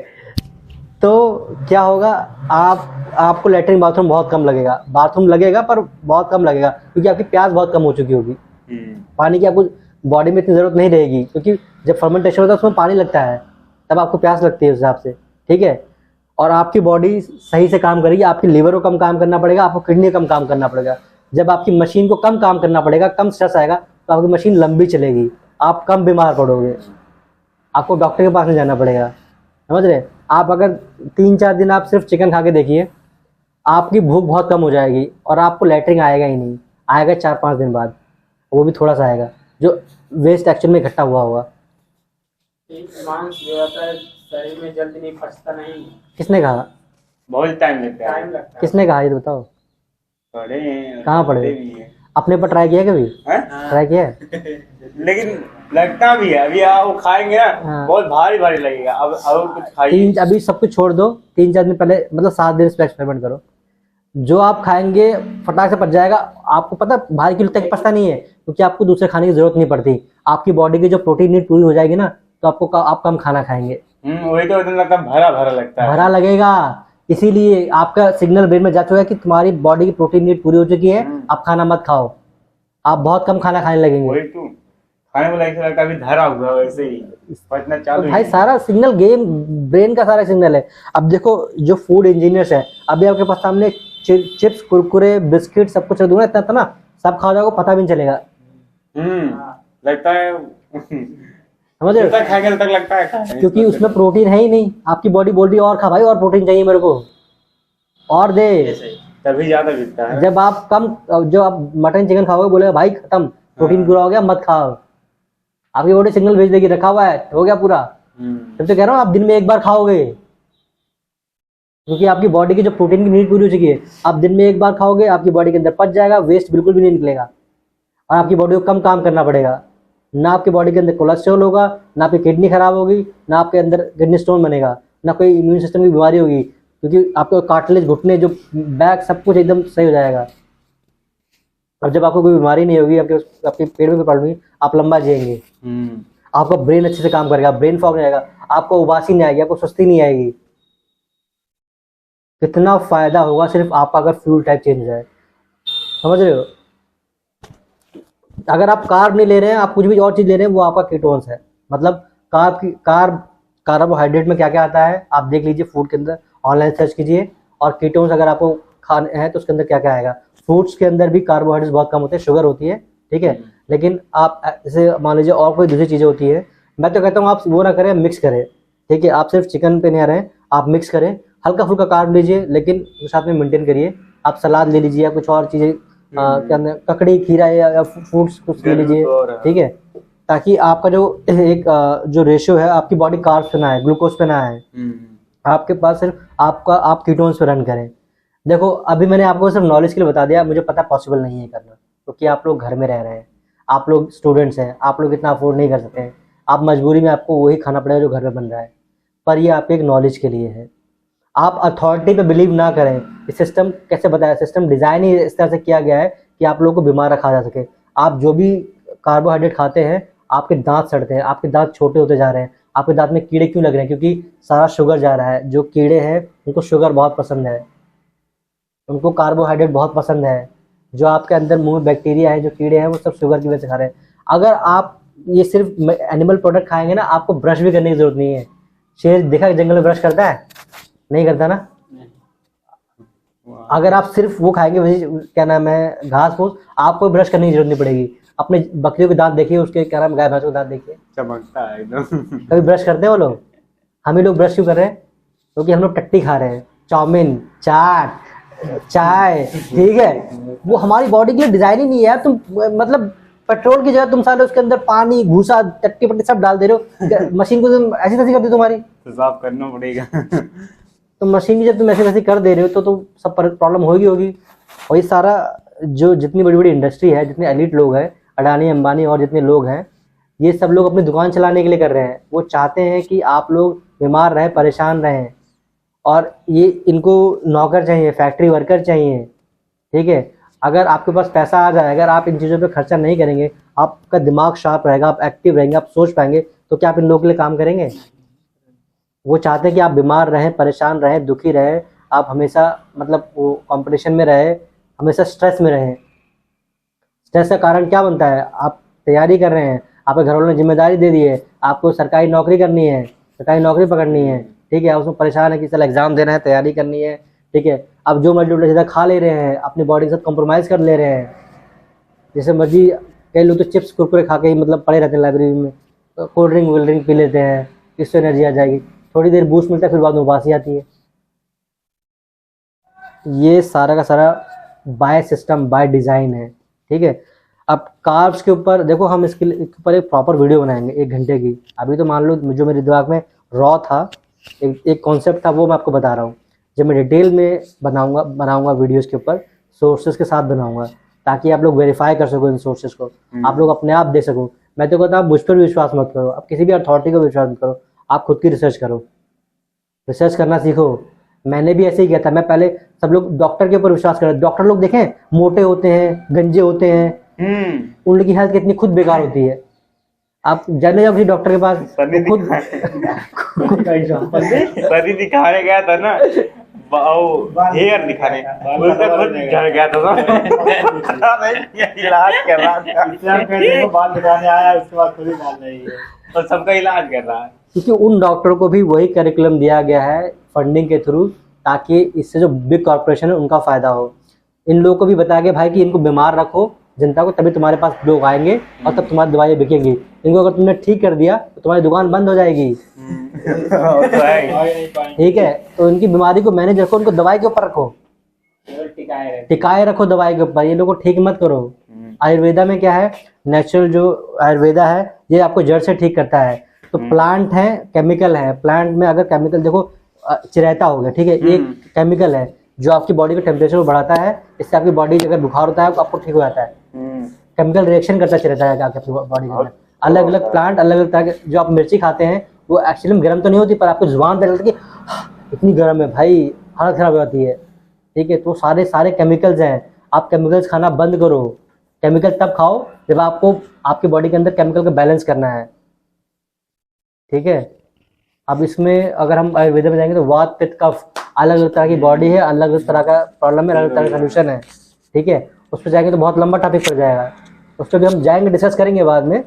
तो क्या होगा, आपको लेटरिन बाथरूम बहुत कम लगेगा, बाथरूम लगेगा पर बहुत कम लगेगा, क्योंकि आपकी प्यास बहुत कम हो चुकी होगी, पानी की आपको बॉडी में इतनी जरूरत नहीं रहेगी, क्योंकि जब फर्मेंटेशन होता है उसमें पानी लगता है, तब आपको प्यास लगती है उस हिसाब से, ठीक है। और आपकी बॉडी सही से काम करेगी, आपकी लीवर को कम काम करना पड़ेगा, आपको किडनी कम काम करना पड़ेगा। जब आपकी मशीन को कम काम करना पड़ेगा, कम स्ट्रेस आएगा, तो आपकी मशीन लंबी चलेगी, आप कम बीमार पड़ोगे, आपको डॉक्टर के पास नहीं जाना पड़ेगा, समझ रहे। आप अगर 3-4 दिन आप सिर्फ चिकन खा के देखिए, आपकी भूख बहुत कम हो जाएगी और आपको लैट्रिन आएगा ही नहीं, आएगा 4-5 दिन बाद, वो भी थोड़ा सा आएगा, जो वेस्ट एक्चुअल में इकट्ठा हुआ होगा। मांस जो होता है शरीर में जल्दी नहीं पचता नहीं। किसने कहा? बहुत टाइम लगता है। किसने कहा, ये बताओ। पढ़े हैं, कहाँ पढ़े? अपने पर ट्राई किया कभी? ट्राई किया है? लेकिन लगता भी है, अभी वो खाएंगे ना, बहुत भारी भारी लगेगा। अब कुछ खाइए, अभी सब कुछ छोड़ दो, 3-4 दिन पहले मतलब 7 दिन इस एक्सपेरिमेंट करो, जो आप खाएंगे फटाक से पच जाएगा। आपको पता भारी किलो तक पचता नहीं है, क्योंकि आपको दूसरे खाने की जरूरत नहीं पड़ती, आपकी बॉडी की जो प्रोटीन नीड पूरी हो जाएगी ना, तो आप कम खाना खाएंगे। वही तो लगता है, भरा भरा लगता है, भरा लगेगा, इसीलिए आपका सिग्नल ब्रेन में जा चुका है कि तुम्हारी बॉडी की प्रोटीन नीड पूरी हो चुकी है, आप खाना मत खाओ, आप बहुत कम खाना खाने लगेंगे। वही तो खाने वाला ऐसा लगता है अभी धरा हुआ, वैसे ही पचना चालू। तो भाई सारा सिग्नल गेम ब्रेन का सारा सिग्नल है। अब देखो जो फूड इंजीनियर्स है, अभी आपके पास सामने चिप्स, कुरकुरे, बिस्किट सब कुछ रख दूंगा, इतना था ना, सब खा जाओगे, पता भी नहीं चलेगा। लगता है समझ रहे हो? जब तक खाएंगे तब तक लगता है खाएं। क्योंकि उसमें प्रोटीन है ही नहीं। आपकी बॉडी बोल रही है और खा भाई, और प्रोटीन चाहिए मेरे को, और दे। तभी ज्यादा बिकता है। जब आप मटन चिकन खाओगे, बोलेगा भाई खत्म, प्रोटीन पूरा हो गया, मत खाओ। आपकी बॉडी सिग्नल भेज देगी, रखा हुआ है, हो गया पूरा। तब तो कह रहा हूँ आप दिन में एक बार खाओगे, क्योंकि आपकी बॉडी की जो प्रोटीन की नीड पूरी हो चुकी है। आप दिन में एक बार खाओगे, आपकी बॉडी के अंदर पच जाएगा, वेस्ट बिल्कुल भी नहीं निकलेगा, और आपकी बॉडी को कम काम करना पड़ेगा। ना आपकी बॉडी के अंदर कोलेस्ट्रॉल होगा, ना आपकी किडनी खराब होगी, ना आपके अंदर किडनी स्टोन बनेगा, ना कोई इम्यून सिस्टम की बीमारी होगी, क्योंकि आपको कार्टिलेज, घुटने, जो बैक, सब कुछ एकदम सही हो जाएगा। और जब आपको कोई बीमारी नहीं होगी, आपके पेट में कोई प्रॉब्लम नहीं, आप लंबा जिएंगे। आपका ब्रेन अच्छे से काम करेगा, ब्रेन फॉग नहीं आएगा, आपको उबासी नहीं आएगी, आपको सुस्ती नहीं आएगी। कितना फायदा होगा सिर्फ आपका अगर फ्यूल टाइप चेंज हो जाए, समझ रहे हो? अगर आप कार्ब नहीं ले रहे हैं, आप कुछ भी और चीज ले रहे हैं, वो आपका कीटोन्स है। मतलब कार्बोहाइड्रेट में क्या क्या आता है आप देख लीजिए, फूड के अंदर ऑनलाइन सर्च कीजिए। और कीटोन्स अगर आपको खाने हैं तो उसके अंदर क्या क्या आएगा। फ्रूट्स के अंदर भी कार्बोहाइड्रेट्स बहुत कम होते हैं, शुगर होती है, ठीक है। लेकिन आप जैसे मान लीजिए और कोई दूसरी चीज़ें होती है, मैं तो कहता हूँ आप वो ना करें, मिक्स करें, ठीक है। आप सिर्फ चिकन पे नहीं आ रहे हैं, आप मिक्स करें, हल्का फुल्का कार्ब लीजिए, लेकिन साथ में मेंटेन करिए। आप सलाद ले लीजिए या कुछ और चीज़ें, क्या ककड़ी, खीरा या फ्रूट्स कुछ ले लीजिए, ठीक है, ताकि आपका जो एक जो रेशियो है आपकी बॉडी कार्ब्स पे ना है, ग्लूकोज पे ना है, आपके पास सिर्फ आप कीटोन्स पे रन करें। देखो अभी मैंने आपको सिर्फ नॉलेज के लिए बता दिया, मुझे पता पॉसिबल नहीं है करना, क्योंकि आप लोग घर में रह रहे हैं, आप लोग स्टूडेंट्स हैं, आप लोग इतना अफोर्ड नहीं कर सकते हैं, आप मजबूरी में आपको वही खाना पड़ेगा जो घर में बन रहा है। पर ये आपके एक नॉलेज के लिए है। आप अथॉरिटी पे बिलीव ना करें। ये सिस्टम कैसे बताया, सिस्टम डिज़ाइन ही इस तरह से किया गया है कि आप लोगों को बीमार रखा जा सके। आप जो भी कार्बोहाइड्रेट खाते हैं, आपके दांत सड़ते हैं, आपके दांत छोटे होते जा रहे हैं, आपके दांत में कीड़े क्यों लग रहे हैं? क्योंकि सारा शुगर जा रहा है। जो कीड़े हैं उनको शुगर बहुत पसंद है, उनको कार्बोहाइड्रेट बहुत पसंद है। जो आपके अंदर मुंह में बैक्टीरिया है, जो कीड़े हैं, वो सब शुगर की वजह से खा रहे हैं। अगर आप ये सिर्फ एनिमल प्रोडक्ट खाएंगे ना, आपको ब्रश भी करने की जरूरत नहीं है। शेर देखा जंगल में ब्रश करता है? नहीं करता ना। अगर आप सिर्फ वो खाएंगे, वही क्या नाम है, घास फूस, आपको ब्रश करने की जरूरत नहीं पड़ेगी। अपने बकरियों के दांत देखिए, उसके क्या नाम, गाय भैंसों के दांत देखिए, चमकता है एकदम। कभी ब्रश करते हैं वो लोग? हम ही लोग ब्रश क्यों कर रहे हैं? क्योंकि हम लोग टट्टी खा रहे हैं, चाउमीन, चाट, चाय, ठीक है। वो हमारी बॉडी के लिए डिजाइन ही नहीं है यार। तुम मतलब पेट्रोल की जगह तुम सारे उसके अंदर पानी, भूसा, टट्टी पट्टी सब डाल दे रहे हो। मशीन को तुम ऐसी तैसी कर दी तुम्हारी, तो साफ करना पड़ेगा। तो मशीन की जब तुम ऐसी तैसी कर दे रहे हो तो सब प्रॉब्लम होगी। और ये सारा जो जितनी बड़ी बड़ी इंडस्ट्री है, जितने एलिट लोग हैं, अडानी, अंबानी और जितने लोग हैं, ये सब लोग अपनी दुकान चलाने के लिए कर रहे हैं। वो चाहते हैं कि आप लोग बीमार रहें, परेशान रहें, और ये इनको नौकर चाहिए, फैक्ट्री वर्कर चाहिए, ठीक है। अगर आपके पास पैसा आ जाए, अगर आप इन चीज़ों पे खर्चा नहीं करेंगे, आपका दिमाग शार्प रहेगा, आप एक्टिव रहेंगे, आप सोच पाएंगे, तो क्या आप इन लोगों के लिए काम करेंगे? वो चाहते हैं कि आप बीमार रहें, परेशान रहें, दुखी रहें, आप हमेशा मतलब वो कंपटीशन में रहें, हमेशा स्ट्रेस में रहें। स्ट्रेस का कारण क्या बनता है? आप तैयारी कर रहे हैं, आपके घर वालों ने जिम्मेदारी दे दी है, आपको सरकारी नौकरी करनी है, सरकारी नौकरी पकड़नी है, ठीक है। उसमें परेशान है कि चल एग्जाम देना है, तैयारी करनी है, ठीक है। अब जो मर्जी उल्टा सीधा खा ले रहे हैं, अपनी बॉडी के साथ कॉम्प्रोमाइज़ कर ले रहे हैं, जैसे मर्जी। कई लोग तो चिप्स कुरकुरे खा के ही मतलब पड़े रहते हैं लाइब्रेरी में, कोल्ड ड्रिंक पी लेते हैं, इससे एनर्जी आ जाएगी, थोड़ी देर बूस्ट मिलता है, फिर बाद में उबासी आती है। ये सारा का सारा बाय सिस्टम, बाय डिज़ाइन है, ठीक है। अब कार्ब्स के ऊपर देखो, हम इसके ऊपर एक प्रॉपर वीडियो बनाएंगे 1 घंटे की। अभी तो मान लो जो मेरे दिमाग में रॉ था, एक कॉन्सेप्ट था, वो मैं आपको बता रहा हूँ। जब मैं डिटेल में बनाऊंगा वीडियोस के ऊपर, सोर्सेज के साथ बनाऊंगा, ताकि आप लोग वेरीफाई कर सको इन सोर्सेज को, आप लोग अपने आप देख सको। मैं तो कहता हूँ मुझ पर विश्वास मत करो, आप किसी भी अथॉरिटी को विश्वास मत करो, आप खुद की रिसर्च करो, रिसर्च करना सीखो। मैंने भी ऐसे ही किया था। मैं पहले, सब लोग डॉक्टर के ऊपर विश्वास कर, डॉक्टर लोग देखें मोटे होते हैं, गंजे होते हैं, उनकी हेल्थ कितनी खुद बेकार होती है। आप जाने जाओ किसी डॉक्टर के पास, खुद सरी दिखाने गया था ना, हेयर दिखाने, उससे खुद झड़ गया था। इलाज कर रहा था, बाल दिखाने आया, उसके बाद खुद ही बाल नहीं है, और सबका इलाज कर रहा है। क्योंकि उन डॉक्टरों को भी वही करिकुलम दिया गया है फंडिंग के थ्रू, ताकि इससे जो बिग कॉर्पोरेशन है उनका फायदा हो। इन लोगों को भी बताया गया भाई कि इनको बीमार रखो, जनता को, तभी तुम्हारे पास लोग आएंगे और तब तुम्हारी दवाइयाँ बिकेंगी। इनको अगर तुमने ठीक कर दिया तो तुम्हारी दुकान बंद हो जाएगी। वो तो है ही। आगे नहीं पाएंगे। ठीक है, तो इनकी बीमारी को मैनेज रखो, उनको दवाई के ऊपर रखो, केवल टिकाए रहे। टिकाए रखो दवाई के ऊपर, ये लोगों को ठीक मत करो। आयुर्वेदा में क्या है, नेचुरल जो आयुर्वेदा है ये आपको जड़ से ठीक करता है। तो प्लांट है, केमिकल है, प्लांट में अगर केमिकल देखो, चिरैता हो गया, ठीक है, ये केमिकल है जो आपकी बॉडी का टेम्परेचर को बढ़ाता है, इससे आपकी बॉडी अगर बुखार होता है तो आपको ठीक हो जाता है। केमिकल रिएक्शन करता चिरैता है आपकी बॉडी के अंदर। अलग अलग प्लांट, अलग अलग तरह के, जो आप मिर्ची खाते हैं वो एक्चुअली में गर्म तो नहीं होती, पर आपको जुबान पे लगता है कि इतनी गर्म है भाई, हालत खराब हो जाती है। ठीक है, तो सारे सारे केमिकल्स हैं, आप केमिकल्स खाना बंद करो। केमिकल तब खाओ जब आपको आपकी बॉडी के अंदर केमिकल का बैलेंस करना है। ठीक है, अब इसमें अगर हम आयुर्वेद में जाएंगे तो वात पित्त कफ, अलग अलग तरह की बॉडी है, अलग अलग तरह का प्रॉब्लम है, अलग अलग तरह का सोल्यूशन है। ठीक है, उस पर जाएंगे तो बहुत लंबा टॉपिक पड़ जाएगा, उस पर भी हम जाएंगे, डिस्कस करेंगे बाद में,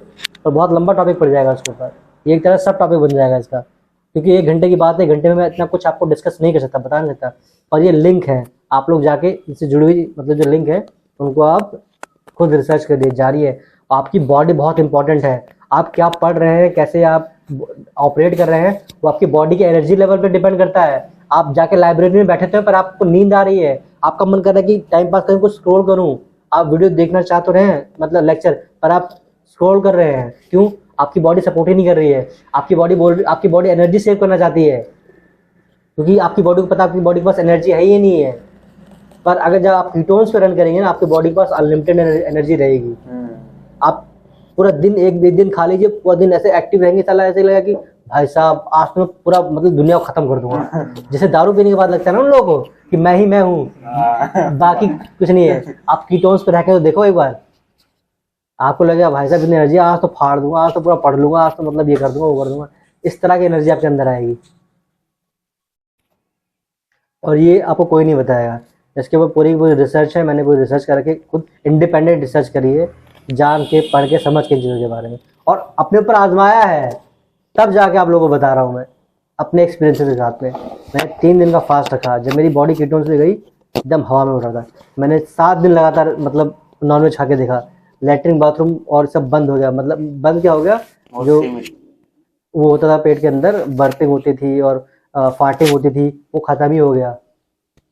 और बहुत लंबा टॉपिक पड़ जाएगा उसके ऊपर। ये एक तरह सब टॉपिक बन जाएगा इसका, क्योंकि 1 घंटे की बात है, 1 घंटे में मैं इतना कुछ आपको डिस्कस नहीं कर सकता, बता नहीं सकता। और ये लिंक है, आप लोग जाके इससे जुड़ी हुई मतलब जो लिंक है उनको आप खुद रिसर्च करिए, जारी है। आपकी बॉडी बहुत इंपॉर्टेंट है, आप क्या पढ़ रहे हैं, कैसे आप ऑपरेट कर रहे हैं, वो आपकी बॉडी के एनर्जी लेवल पे डिपेंड करता है। आप जाके लाइब्रेरी में बैठे थे पर आपको नींद आ रही है, आपका मन कर रहा है कि टाइम पास करूँ, कुछ स्क्रॉल करूँ, आप वीडियो देखना चाह तो रहे हैं, मतलब लेक्चर, पर आप स्क्रॉल कर रहे हैं, क्यों? आपकी बॉडी सपोर्ट ही नहीं कर रही है। आपकी बॉडी एनर्जी सेव करना चाहती है, क्योंकि आपकी बॉडी को पता है आपकी बॉडी के पास एनर्जी है ही नहीं है। पर अगर जब आप कीटोन्स पे रन करेंगे ना, आपकी बॉडी के पास अनलिमिटेड एनर्जी रहेगी। आप पूरा दिन एक दिन खा लीजिए, पूरा दिन ऐसे एक्टिव रहेंगे, साला ऐसे लगेगा कि भाई साहब आज तो मैं पूरा मतलब दुनिया को खत्म कर दूंगा। जैसे दारू पीने के बाद लगता है ना उन लोगों को कि मैं ही मैं हूँ, बाकी कुछ नहीं है। आप कीटोन्स पे रह के तो देखो एक बार, आपको लगेगा भाई साहब इतनी एनर्जी, आज तो फाड़ दूंगा, आज तो पूरा पढ़ लूंगा, आज तो मतलब ये कर दूंगा, वो कर दूंगा। इस तरह की एनर्जी आपके अंदर आएगी, और ये आपको कोई नहीं बताएगा। इसके ऊपर पूरी रिसर्च है, मैंने पूरी रिसर्च करके खुद इंडिपेंडेंट रिसर्च करी है, जान के पढ़ के समझ के चीज़ों के बारे में, और अपने ऊपर आजमाया है, तब जाके आप लोगों को बता रहा हूँ मैं अपने एक्सपीरियंस के साथ में। मैंने 3 दिन का फास्ट रखा, जब मेरी बॉडी कीटोन से गई एकदम हवा में उड़ रहा था। मैंने 7 दिन लगातार मतलब नॉनवेज खा के देखा, लैट्रिन बाथरूम और सब बंद हो गया। मतलब बंद क्या हो गया, जो वो होता था पेट के अंदर, बर्पिंग होती थी और फार्टिंग होती थी, वो खत्म ही हो गया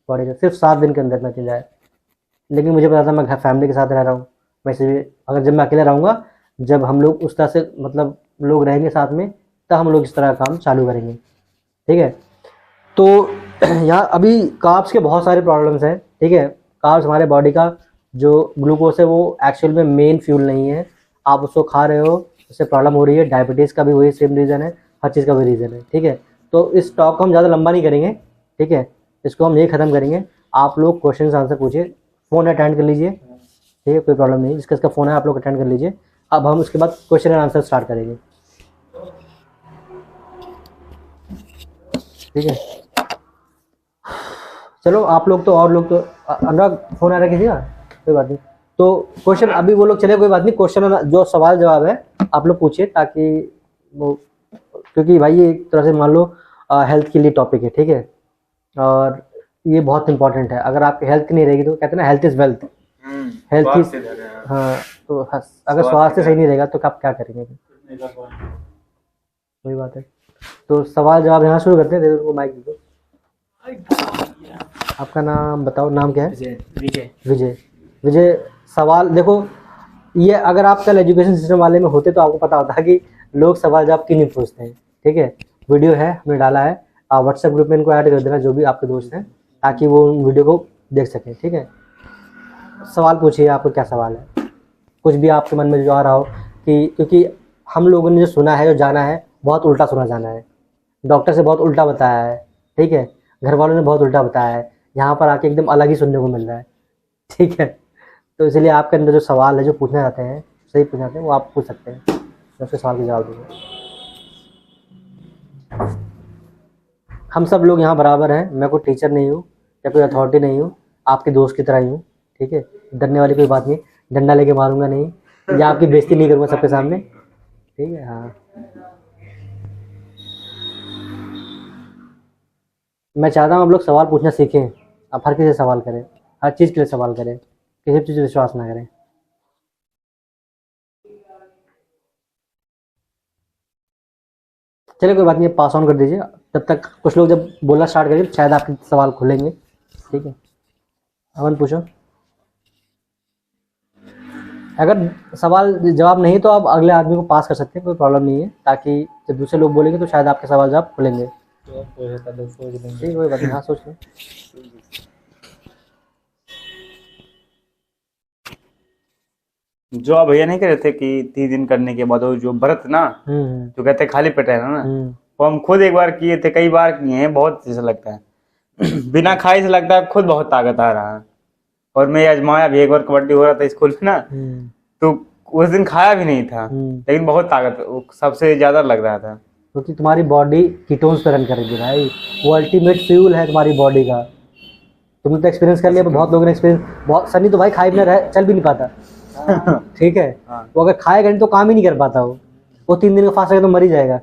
बॉडी का, सिर्फ 7 दिन के अंदर मैं चल जाए। लेकिन मुझे पता था मैं फैमिली के साथ रह रहा हूँ, वैसे भी अगर जब मैं अकेला रहूँगा, जब हम लोग उस तरह से मतलब लोग रहेंगे साथ में, तब हम लोग इस तरह का काम चालू करेंगे। ठीक है, तो यहाँ अभी कार्ब्स के बहुत सारे प्रॉब्लम्स हैं। ठीक है, कार्ब्स हमारे बॉडी का जो ग्लूकोज है वो एक्चुअल में मेन फ्यूल नहीं है, आप उसको खा रहे हो, उससे प्रॉब्लम हो रही है। डायबिटीज़ का भी वही सेम रीज़न है, हर चीज़ का वही रीज़न है। ठीक है, तो इस टॉक को हम ज़्यादा लंबा नहीं करेंगे। ठीक है, इसको हम यही ख़त्म करेंगे। आप लोग क्वेश्चन आंसर पूछिए, फ़ोन अटेंड कर लीजिए। ठीक है, कोई प्रॉब्लम नहीं, जिसका फ़ोन है आप लोग अटेंड कर लीजिए। अब हम उसके बाद क्वेश्चन एंड आंसर स्टार्ट करेंगे। ठीक है, चलो आप लोग तो, और लोग तो, अनुराग फ़ोन आ रहा है किसी का, कोई बात नहीं। तो क्वेश्चन अभी वो लोग चले, कोई बात नहीं, क्वेश्चन जो सवाल जवाब है आप लोग पूछिए, ताकि वो, क्योंकि भाई ये एक तरह से मान लो हेल्थ के लिए टॉपिक है। ठीक है, और ये बहुत इंपॉर्टेंट है। अगर आपकी हेल्थ नहीं रहेगी तो कहते हैं ना, health is wealth, health is, हाँ, तो अगर स्वास्थ्य सही नहीं रहेगा तो आप क्या करेंगे, वही बात है। तो सवाल जवाब यहाँ शुरू करते हैं, दे दो माइक दे दो। आपका नाम बताओ, नाम क्या है? विजय। विजय। विजय, सवाल देखो, ये अगर आप कल एजुकेशन सिस्टम वाले में होते तो आपको पता होता कि लोग सवाल जवाब क्यों नहीं पूछते हैं। ठीक है, वीडियो है, हमने डाला है, आप व्हाट्सएप ग्रुप में इनको ऐड कर देना, जो भी आपके दोस्त हैं, ताकि वो उन वीडियो को देख सकें। ठीक है, सवाल पूछिए, आपको क्या सवाल है, कुछ भी आपके मन में जो आ रहा हो, कि क्योंकि हम लोगों ने जो सुना है, जो जाना है, बहुत उल्टा सुना जाना है। डॉक्टर से बहुत उल्टा बताया है, ठीक है, घर वालों ने बहुत उल्टा बताया है, यहाँ पर आके एकदम अलग ही सुनने को मिल रहा है। ठीक है, तो इसलिए आपके अंदर जो सवाल है, जो पूछना चाहते हैं, सही पूछना चाहते हैं, वो आप पूछ सकते हैं, मैं उसके सवाल के जवाब दूँगा। हम सब लोग यहाँ बराबर हैं, मैं कोई टीचर नहीं हूँ या कोई अथॉरिटी नहीं हूँ, आपके दोस्त की तरह ही हूँ। ठीक है, डरने वाली कोई बात नहीं, डंडा लेके मारूंगा नहीं या आपकी बेइज्जती नहीं करूँगा सबके सामने। ठीक है, हाँ, मैं चाहता हूँ आप लोग सवाल पूछना सीखें, आप हर किसी से सवाल करें, हर चीज़ के लिए सवाल करें, किसी भी चीज़ पर विश्वास ना करें। चलिए कोई बात नहीं, पास ऑन कर दीजिए। तब तक कुछ लोग जब बोलना स्टार्ट करेंगे शायद आपके सवाल खुलेंगे। ठीक है, अमन पूछो। अगर सवाल जवाब नहीं तो आप अगले आदमी को पास कर सकते हैं, कोई प्रॉब्लम नहीं है, ताकि जब दूसरे लोग बोलेंगे तो शायद आपके सवाल जवाब खुलेंगे। ठीक, कोई बात नहीं, हाँ सोच लो। जो आप भैया नहीं कह रहे थे कि 3 दिन करने के बाद वो जो व्रत ना, जो कहते हैं खाली पेट रहना ना, वो हम खुद एक बार किए थे, कई बार किए हैं, बहुत जैसा लगता है बिना खाए से लगता है खुद बहुत ताकत आ रहा है। और मैं आजमाया भी, एक बार कबड्डी हो रहा था स्कूल में ना, तो उस दिन खाया भी नहीं था, लेकिन बहुत ताकत सबसे ज्यादा लग रहा था। क्योंकि तुम्हारी बॉडी कीटोन्स पे रन करेगी भाई, वो अल्टीमेट फ्यूल है तुम्हारी बॉडी का। तुमने तो एक्सपीरियंस कर लिया, बहुत लोगों ने एक्सपीरियंस, बहुत सनी तो भाई खाए बिना रह चल भी नहीं पाता। ठीक है, वो अगर खाएगा नहीं तो काम ही नहीं कर पाता, वो 3 दिन का फास्ट रहेगा तो मर ही जाएगा।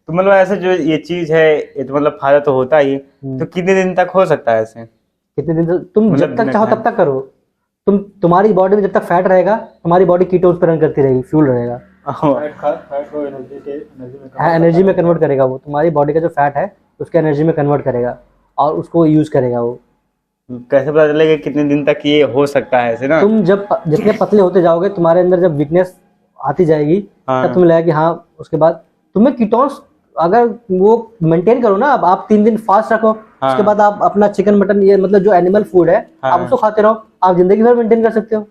तो मतलब ऐसे जो ये चीज है, ये तो मतलब फायदा तो होता ही, तो कितने दिन तक हो सकता है ऐसे? कितने दिन तक? तुम मतलब जब तक चाहो तब तक करो। तुम्हारी बॉडी में जब तक फैट रहेगा, तुम्हारी बॉडी कीटोन्स पे रन करती रहेगी, फ्यूल रहेगा, एनर्जी में कन्वर्ट करेगा। वो तुम्हारी बॉडी का जो फैट है उसके एनर्जी में कन्वर्ट करेगा और उसको यूज करेगा। वो कैसे पता चलेगा कितने दिन तक ये हो सकता है ऐसे ना? तुम जब जितने पतले होते जाओगे, तुम्हारे अंदर जब वीकनेस आती जाएगी, तब तुम्हें लगेगा कि हाँ, उसके बाद तुम्हें कीटोन्स अगर वो मेंटेन करो ना, आप 3 दिन फास्ट रखो, उसके बाद आप अपना चिकन मटन, ये मतलब जो एनिमल फूड है, आप उसको खाते रहो, आप जिंदगी भर मेंटेन कर सकते हो।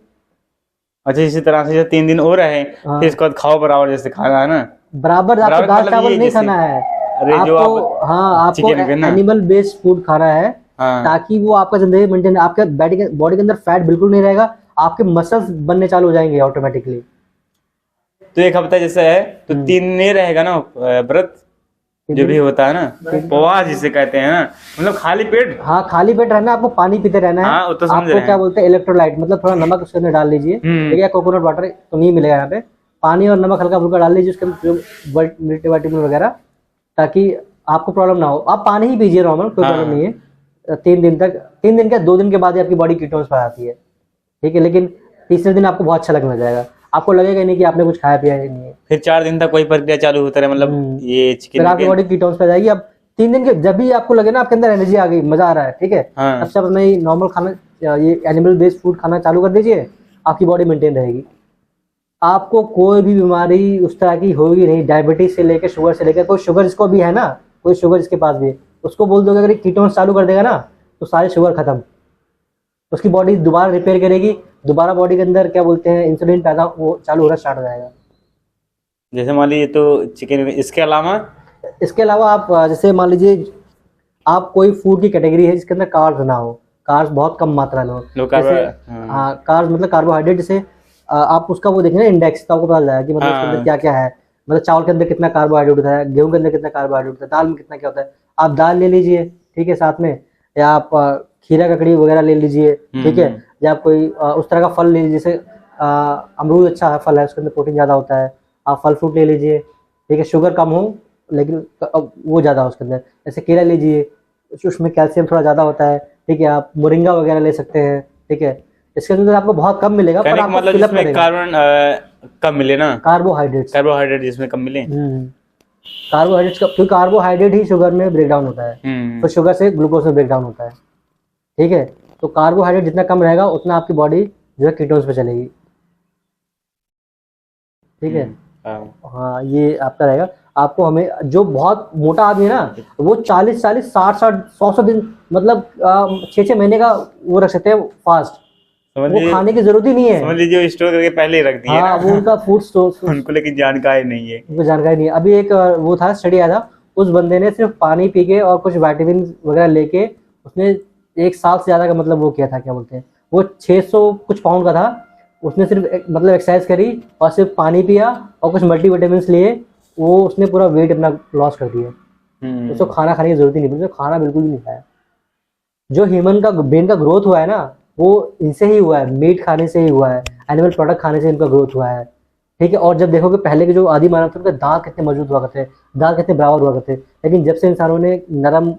अच्छा, इसी तरह से जो 3 दिन हो रहे हैं, फिर इसके बाद खाओ बराबर जैसे खाना है ना, बराबर। आपको दाल चावल नहीं खाना है, आपको, हाँ, आपको एनिमल बेस्ड फूड खाना है, ताकि वो आपका जिंदगी मेंटेन, आपके बॉडी के अंदर फैट बिल्कुल नहीं रहेगा, आपके मसल्स बनने चालू हो जाएंगे ऑटोमेटिकली। तो 1 हफ्ता जैसे है तो 3 नहीं रहेगा ना व्रत, जो भी होता है ना, उपवास जिसे कहते हैं ना, मतलब खाली पेट। हाँ, खाली पेट रहना, आपको पानी पीते रहना है। हाँ, तो आपको क्या बोलते हैं, इलेक्ट्रोलाइट, मतलब थोड़ा नमक उसके अंदर डाल लीजिए, ठीक है, कोकोनट वाटर तो नहीं मिलेगा यहाँ पे, पानी और नमक हल्का फुल्का डाल लीजिए उसके अंदर, मल्टीविटामिन वगैरह, ताकि आपको प्रॉब्लम ना हो। आप पानी ही पीजिए नॉर्मल, कोई प्रॉब्लम नहीं है। 3 दिन तक, 3 दिन के 2 दिन के बाद ही आपकी बॉडी कीटोन्स पर आती है, ठीक है, लेकिन तीसरे दिन आपको बहुत अच्छा लगने जाएगा, आपको लगेगा नहीं कि आपने कुछ खाया पिया ही नहीं है। फिर 4 दिन तक कोई प्रक्रिया चालू होता है, मतलब ये चिकन, फिर आपकी बॉडी कीटोन्स पे जाएगी। अब 3 दिन के जब भी आपको लगे ना आपके अंदर एनर्जी आ गई, मजा आ रहा है, ठीक है, तब से अपना नॉर्मल खाना, ये एनिमल बेस्ड फूड खाना चालू कर दीजिए, आपकी बॉडी मेंटेन रहेगी। आपको कोई भी बीमारी उस तरह की होगी नहीं, डायबिटीज से लेकर शुगर से लेकर, कोई शुगर जिसको भी है ना, कोई शुगर जिसके पास भी है, उसको बोल दोगे अगर कीटोन्स चालू कर देगा ना, तो सारे शुगर खत्म, उसकी बॉडी दोबारा रिपेयर करेगी, दोबारा बॉडी के अंदर क्या बोलते हैं इंसुलिन पैदा वो चालू होना स्टार्ट हो जाएगा। जैसे मान लीजिए तो चिकन, इसके अलावा आप जैसे मान लीजिए आप कोई फूड की कैटेगरी है जिसके अंदर कार्ब्स ना हो, कार्ब्स बहुत कम मात्रा में हो, हाँ, कार्ब्स मतलब कार्बोहाइड्रेट, जैसे आप उसका वो देखें ना इंडेक्स, तो आपको पता चलेगा कि मतलब उसके अंदर क्या क्या है, मतलब चावल के अंदर कितना कार्बोहाइड्रेट होता है, गेहूं के अंदर कितना कार्बोहाइड्रेट होता है, दाल में कितना क्या होता है। आप दाल ले लीजिए, ठीक है, साथ में, या आप खीरा ककड़ी वगैरह ले लीजिए, ठीक है, या आप कोई उस तरह का फल ले लीजिए, जैसे अमरूद अच्छा फल है, उसके अंदर प्रोटीन ज़्यादा होता है, आप फल फ्रूट ले लीजिए, ठीक है, शुगर कम हो लेकिन वो ज़्यादा हो उसके अंदर, जैसे केला लीजिए, उसमें कैल्शियम थोड़ा ज़्यादा होता है, ठीक है, आप मोरिंगा वगैरह ले सकते हैं, ठीक है, इसके अंदर आपको बहुत कम मिलेगा, पर आपको मतलब जिसमें कार्बन कम मिले ना, कार्बोहाइड्रेट जिसमें कम मिले, कार्बोहाइड्रेट, क्योंकि कार्बोहाइड्रेट ही शुगर में ब्रेक डाउन होता है, तो शुगर से ग्लूकोज में ब्रेक डाउन होता है, ठीक है, तो कार्बोहाइड्रेट जितना कम रहेगा उतना आपकी बॉडी जो है कीटोन्स पे चलेगी, ठीक है। हाँ, ये आपका रहेगा। आपको, हमें जो बहुत मोटा आदमी है ना, वो 40 60 100 दिन, मतलब 6 महीने का वो रख सकते हैं फास्ट, वो खाने की जरूरत ही नहीं है, समझ लीजिए स्टोर करके पहले ही रख दिए। हाँ, वो उनका फूड स्टोर उनको लेकिन जानकारी नहीं है, उनको जानकारी नहीं है। अभी एक वो था, स्टडी आया था, उस बंदे ने सिर्फ पानी पी के और कुछ विटामिन वगैरह लेके उसने 1 साल से ज्यादा का मतलब वो किया था, क्या बोलते हैं, वो 600 कुछ पाउंड का था, उसने सिर्फ मतलब एक्सरसाइज करी और सिर्फ पानी पिया और कुछ मल्टीविटामिन लिए, वो उसने पूरा वेट अपना लॉस कर दिया। उसको खाना खाने की जरूरत ही नहीं पड़ी, उसको खाना बिल्कुल भी नहीं खाया। जो ह्यूमन का ब्रेन का ग्रोथ हुआ है ना, वो इनसे ही हुआ है, मीट खाने से ही हुआ है, एनिमल प्रोडक्ट खाने से इनका ग्रोथ हुआ है, ठीक है। और जब देखोगे पहले के जो आदि मानव थे, उनके दांत कितने मजबूत हुआ करते, दांत कितने बराबर हुआ करते, लेकिन जब से इंसानों ने नरम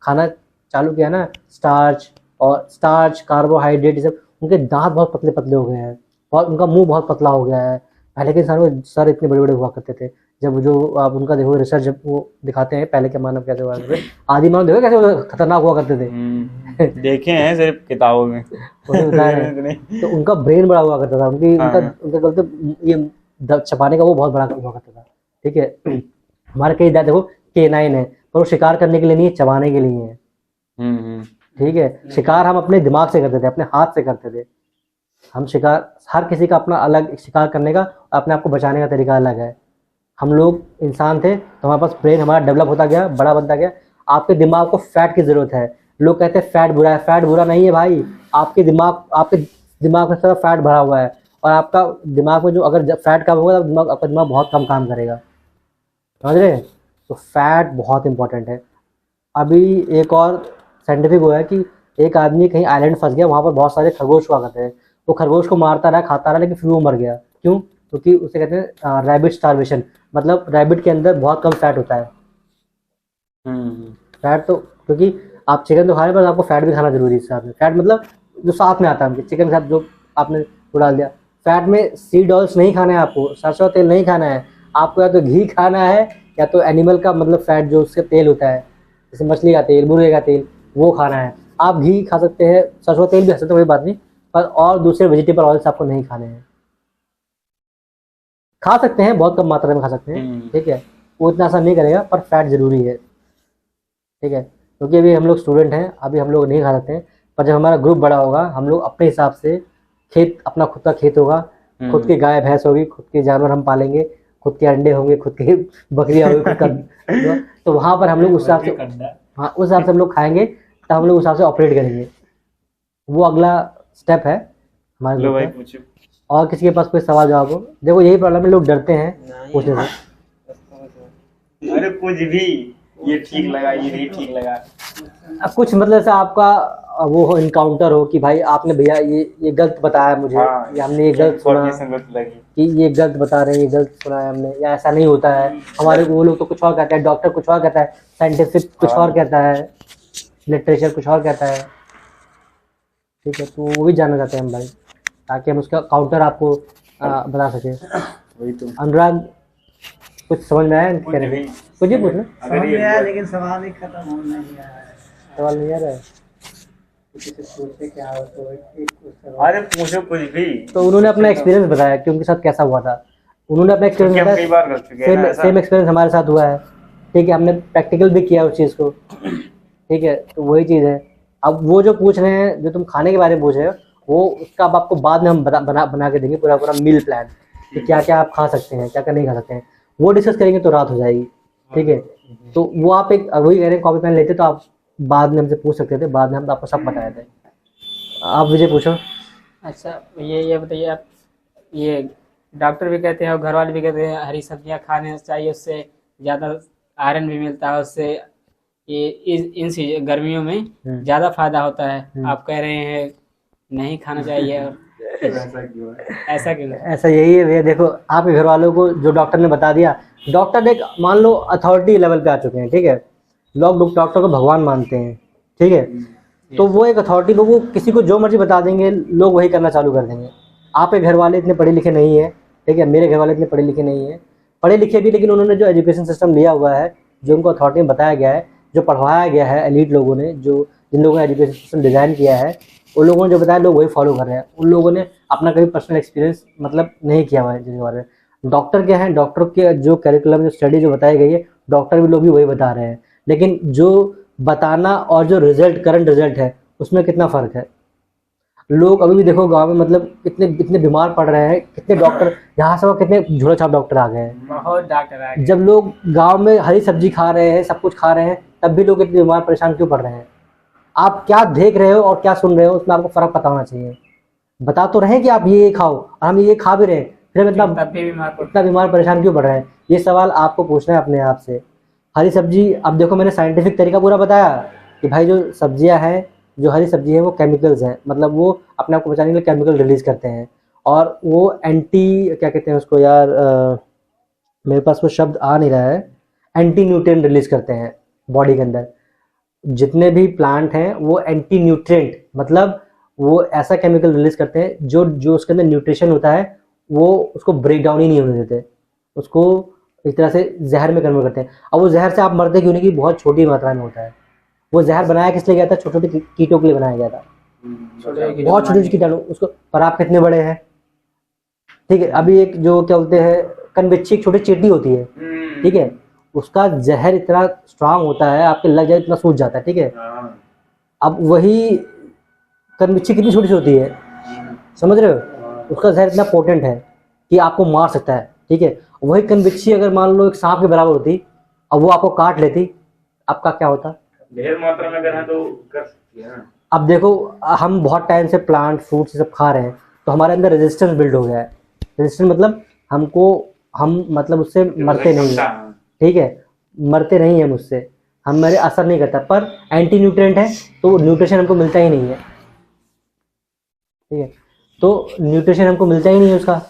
खाना चालू किया ना, स्टार्च कार्बोहाइड्रेट सब, उनके दांत बहुत पतले पतले हो गए हैं और उनका मुंह बहुत पतला हो गया है, पहले के इंसानों के सर इतने बड़े बड़े हुआ करते थे। जब जो आप उनका देखो रिसर्च जब वो दिखाते हैं पहले के मानव कैसे हुआ करते थे, आदि मानव देखो कैसे वो खतरनाक हुआ करते थे। देखे हैं सिर्फ किताबों में। वही बता रहे हैं। तो उनका ब्रेन बड़ा हुआ करता था, उनकी उनका उनका बोलते ये छपाने का वो बहुत बड़ा हुआ करता था। ठीक है, हमारे कई दांत देखो K9 है, पर वो शिकार करने के लिए नहीं है, चबाने के लिए है। ठीक है, शिकार हम अपने दिमाग से करते थे, अपने हाथ से करते थे। हम शिकार, हर किसी का अपना अलग शिकार करने का, अपने आप को बचाने का तरीका अलग है। हम लोग इंसान थे तो हमारे पास ब्रेन हमारा डेवलप होता गया, बड़ा बनता गया। आपके दिमाग को फैट की जरूरत है। लोग कहते हैं फैट बुरा है, फैट बुरा नहीं है भाई। आपके दिमाग में सारा फैट भरा हुआ है, और आपका दिमाग में जो अगर फैट कम होगा तो आपका दिमाग बहुत कम काम करेगा, समझ रहे? तो फैट बहुत इंपॉर्टेंट है। अभी एक और साइंटिफिक हुआ है कि एक आदमी कहीं आइलैंड फंस गया, वहाँ पर बहुत सारे खरगोश हुआ करते हैं। वो खरगोश को मारता रहा, खाता रहा, लेकिन फिर वो मर गया। क्यों? क्योंकि उसे कहते हैं रैबिट स्टार्वेशन, मतलब रैबिट के अंदर बहुत कम फैट होता है। फैट तो क्योंकि आप चिकन तो खा रहे हैं, पर आपको फैट भी खाना जरूरी है साथ में। फैट मतलब जो साथ में आता है, चिकन के साथ जो आपने वो डाल दिया। फैट में सीड ऑयल्स नहीं खाना है आपको, सरसों तेल नहीं खाना है आपको, या तो घी खाना है या तो एनिमल का मतलब फैट जो उससे तेल होता है, जैसे मछली का तेल, मुर्गे का तेल, वो खाना है। आप घी खा सकते हैं, सरसों तेल भी खा सकते हैं, कोई बात नहीं, पर और दूसरे वेजिटेबल ऑयल्स आपको नहीं खाने हैं। खा सकते हैं, बहुत कम मात्रा में खा सकते हैं, ठीक है, वो इतना आसान नहीं करेगा, पर फैट जरूरी है। ठीक है, क्योंकि अभी हम लोग स्टूडेंट हैं, अभी हम लोग नहीं खा सकते हैं, पर जब हमारा ग्रुप बड़ा होगा हम लोग अपने हिसाब से खेत, अपना खुद का खेत होगा, खुद की गाय भैंस होगी, खुद के जानवर हम पालेंगे, खुद के अंडे होंगे, खुद की बकरियां होंगी, खुद का तो वहां पर हम लोग उस हिसाब से, हाँ उस हिसाब से हम लोग खाएंगे, तो हम लोग उस हिसाब से ऑपरेट करेंगे। वो अगला स्टेप है हमारे ग्रुप में। और किसी के पास कोई सवाल जवाब हो? देखो यही प्रॉब्लम है, लोग डरते हैं पूछने से। अरे कुछ भी, ये ठीक लगा, ये नहीं ठीक लगा, कुछ मतलब से आपका वो हो इनकाउंटर हो कि भाई आपने भैया ये गलत बताया मुझे, या हमने ये गलत सुना कि ये गलत बता रहे हैं, ये गलत सुना है हमने, या ऐसा नहीं होता है हमारे को। वो लोग तो कुछ और कहते हैं, डॉक्टर कुछ और कहता है, साइंटिफिक कुछ और कहता है, लिटरेचर कुछ और कहता है। ठीक है, तो वो भी जानना चाहते हैं हम भाई, ताकि हम उसका काउंटर आपको बता सके। वही तो। अनुराग कुछ समझ में आया? कुछ ही पूछना समझ में आया, लेकिन सवाल ही खत्म हो नहीं रहा है। सवाल नहीं आ रहा है? किसी से पूछे क्या हो तो अरे पूछो कुछ भी। तो उन्होंने अपना एक्सपीरियंस बताया कि उनके साथ कैसा हुआ था। उन्होंने अपना एक्सपीरियंस बताया, कई बार कर चुके हैं, सेम एक्सपीरियंस हमारे साथ हुआ है। ठीक है, हमने प्रैक्टिकल भी किया उस चीज़ को। ठीक है, तो वही चीज़ है। अब वो जो पूछ रहे हैं, जो तुम खाने के बारे में पूछ रहे हो, वो उसका अब आपको बाद में हम बना के देंगे पूरा मील प्लान, कि क्या क्या आप खा सकते हैं, क्या क्या नहीं खा सकते हैं। वो डिस्कस करेंगे तो रात हो जाएगी। ठीक है, तो वो आप एक वही कह रहे हैं, कॉपी पेन लेते तो आप बाद में हमसे पूछ सकते थे, बाद में हम आपको सब बताए थे। आप विजय पूछो। अच्छा, ये बताइए आप, ये डॉक्टर भी कहते हैं और घर वाले भी कहते हैं हरी सब्जियां खाने चाहिए, उससे ज़्यादा आयरन भी मिलता है, उससे ये इन गर्मियों में ज़्यादा फायदा होता है। आप कह रहे हैं नहीं खाना चाहिए, और ऐसा क्यों? ऐसा यही है भैया, देखो आपके घर वालों को जो डॉक्टर ने बता दिया, डॉक्टर एक मान लो अथॉरिटी लेवल पे आ चुके हैं। ठीक है, लोग डॉक्टर को भगवान मानते हैं। ठीक है, तो वो एक अथॉरिटी, वो किसी को जो मर्जी बता देंगे, लोग वही करना चालू कर देंगे। आपके घर वाले इतने पढ़े लिखे नहीं है, ठीक है, मेरे घर वाले इतने पढ़े लिखे नहीं है, पढ़े लिखे भी, लेकिन उन्होंने जो एजुकेशन सिस्टम लिया हुआ है, जो उनको अथॉरिटी में बताया गया है, जो पढ़वाया गया है एलीट लोगों ने, जो जिन लोगों ने एजुकेशन सिस्टम डिज़ाइन किया है, उन लोगों ने जो बताया लोग वही फॉलो कर रहे हैं। उन लोगों ने अपना कभी पर्सनल एक्सपीरियंस मतलब नहीं किया हुआ है जिसके बारे में। डॉक्टर क्या है, डॉक्टर के जो करिकुलम, जो स्टडी जो बताई गई है, डॉक्टर भी लोग भी वही बता रहे हैं, लेकिन जो बताना और जो रिजल्ट, करंट रिजल्ट है, उसमें कितना फ़र्क है। लोग अभी भी देखो गांव में मतलब कितने बीमार पड़ रहे हैं, कितने डॉक्टर यहाँ से कितने झोला छाप डॉक्टर आ गए हैं, बहुत डॉक्टर आ गए। जब लोग गांव में हरी सब्जी खा रहे हैं, सब कुछ खा रहे हैं, तब भी लोग इतने बीमार परेशान क्यों पड़ रहे हैं? आप क्या देख रहे हो और क्या सुन रहे हो, उसमें आपको फ़र्क पता होना चाहिए। बता तो रहे हैं कि आप ये खाओ, और हम ये खा भी रहे हैं, फिर इतना बीमार परेशान क्यों पड़ रहे हैं? ये सवाल आपको पूछना है अपने आप से। हरी सब्जी, अब देखो मैंने साइंटिफिक तरीका पूरा बताया कि भाई जो सब्जियां हैं, जो हरी सब्जी है, वो केमिकल्स हैं, मतलब वो अपने आप को बचाने के लिए केमिकल रिलीज करते हैं, और वो एंटी, क्या कहते हैं उसको यार, मेरे पास वो शब्द आ नहीं रहा है, एंटी न्यूट्रिएंट रिलीज करते हैं बॉडी के अंदर। जितने भी प्लांट हैं वो एंटी न्यूट्रिएंट, मतलब वो ऐसा केमिकल रिलीज करते हैं जो उसके अंदर न्यूट्रिशन होता है वो उसको ब्रेक डाउन ही नहीं होने देते, उसको इस तरह से जहर में कन्वर्ट करते हैं। अब वो जहर से आप मरते क्यों नहीं कि बहुत छोटी मात्रा में होता है। वो जहर बनाया किस लिए गया था? छोटे छोटे कीटों के लिए बनाया गया था, बहुत छोटे छोटे कीटाणु उसको। पर आप कितने बड़े हैं, ठीक है। अभी एक जो क्या बोलते हैं कनबिच्छी, एक छोटी चींटी होती है, ठीक है, उसका जहर इतना स्ट्रांग होता है, आपके लग जाए इतना सूज जाता है, ठीक है। अब वही कनबिच्छी कितनी छोटी सी होती है, समझ रहे हो, उसका जहर इतना पोटेंट है कि आपको मार सकता है, ठीक है। वही कनबिच्छी अगर मान लो एक सांप के बराबर होती, अब वो आपको काट लेती, आपका क्या होता? ढेर मात्रा में अगर है तो कर सकती है ना। अब देखो हम बहुत टाइम से प्लांट फ्रूट ये सब खा रहे हैं, तो हमारे अंदर रेजिस्टेंस बिल्ड हो गया है। रेजिस्टेंस मतलब हम मतलब उससे मरते नहीं है, ठीक है, मरते नहीं है उससे, हमारे असर नहीं करता। पर एंटी न्यूट्रिएंट है तो न्यूट्रिशन हमको मिलता ही नहीं है, ठीक है। तो न्यूट्रिशन हमको मिलता ही नहीं है उसका,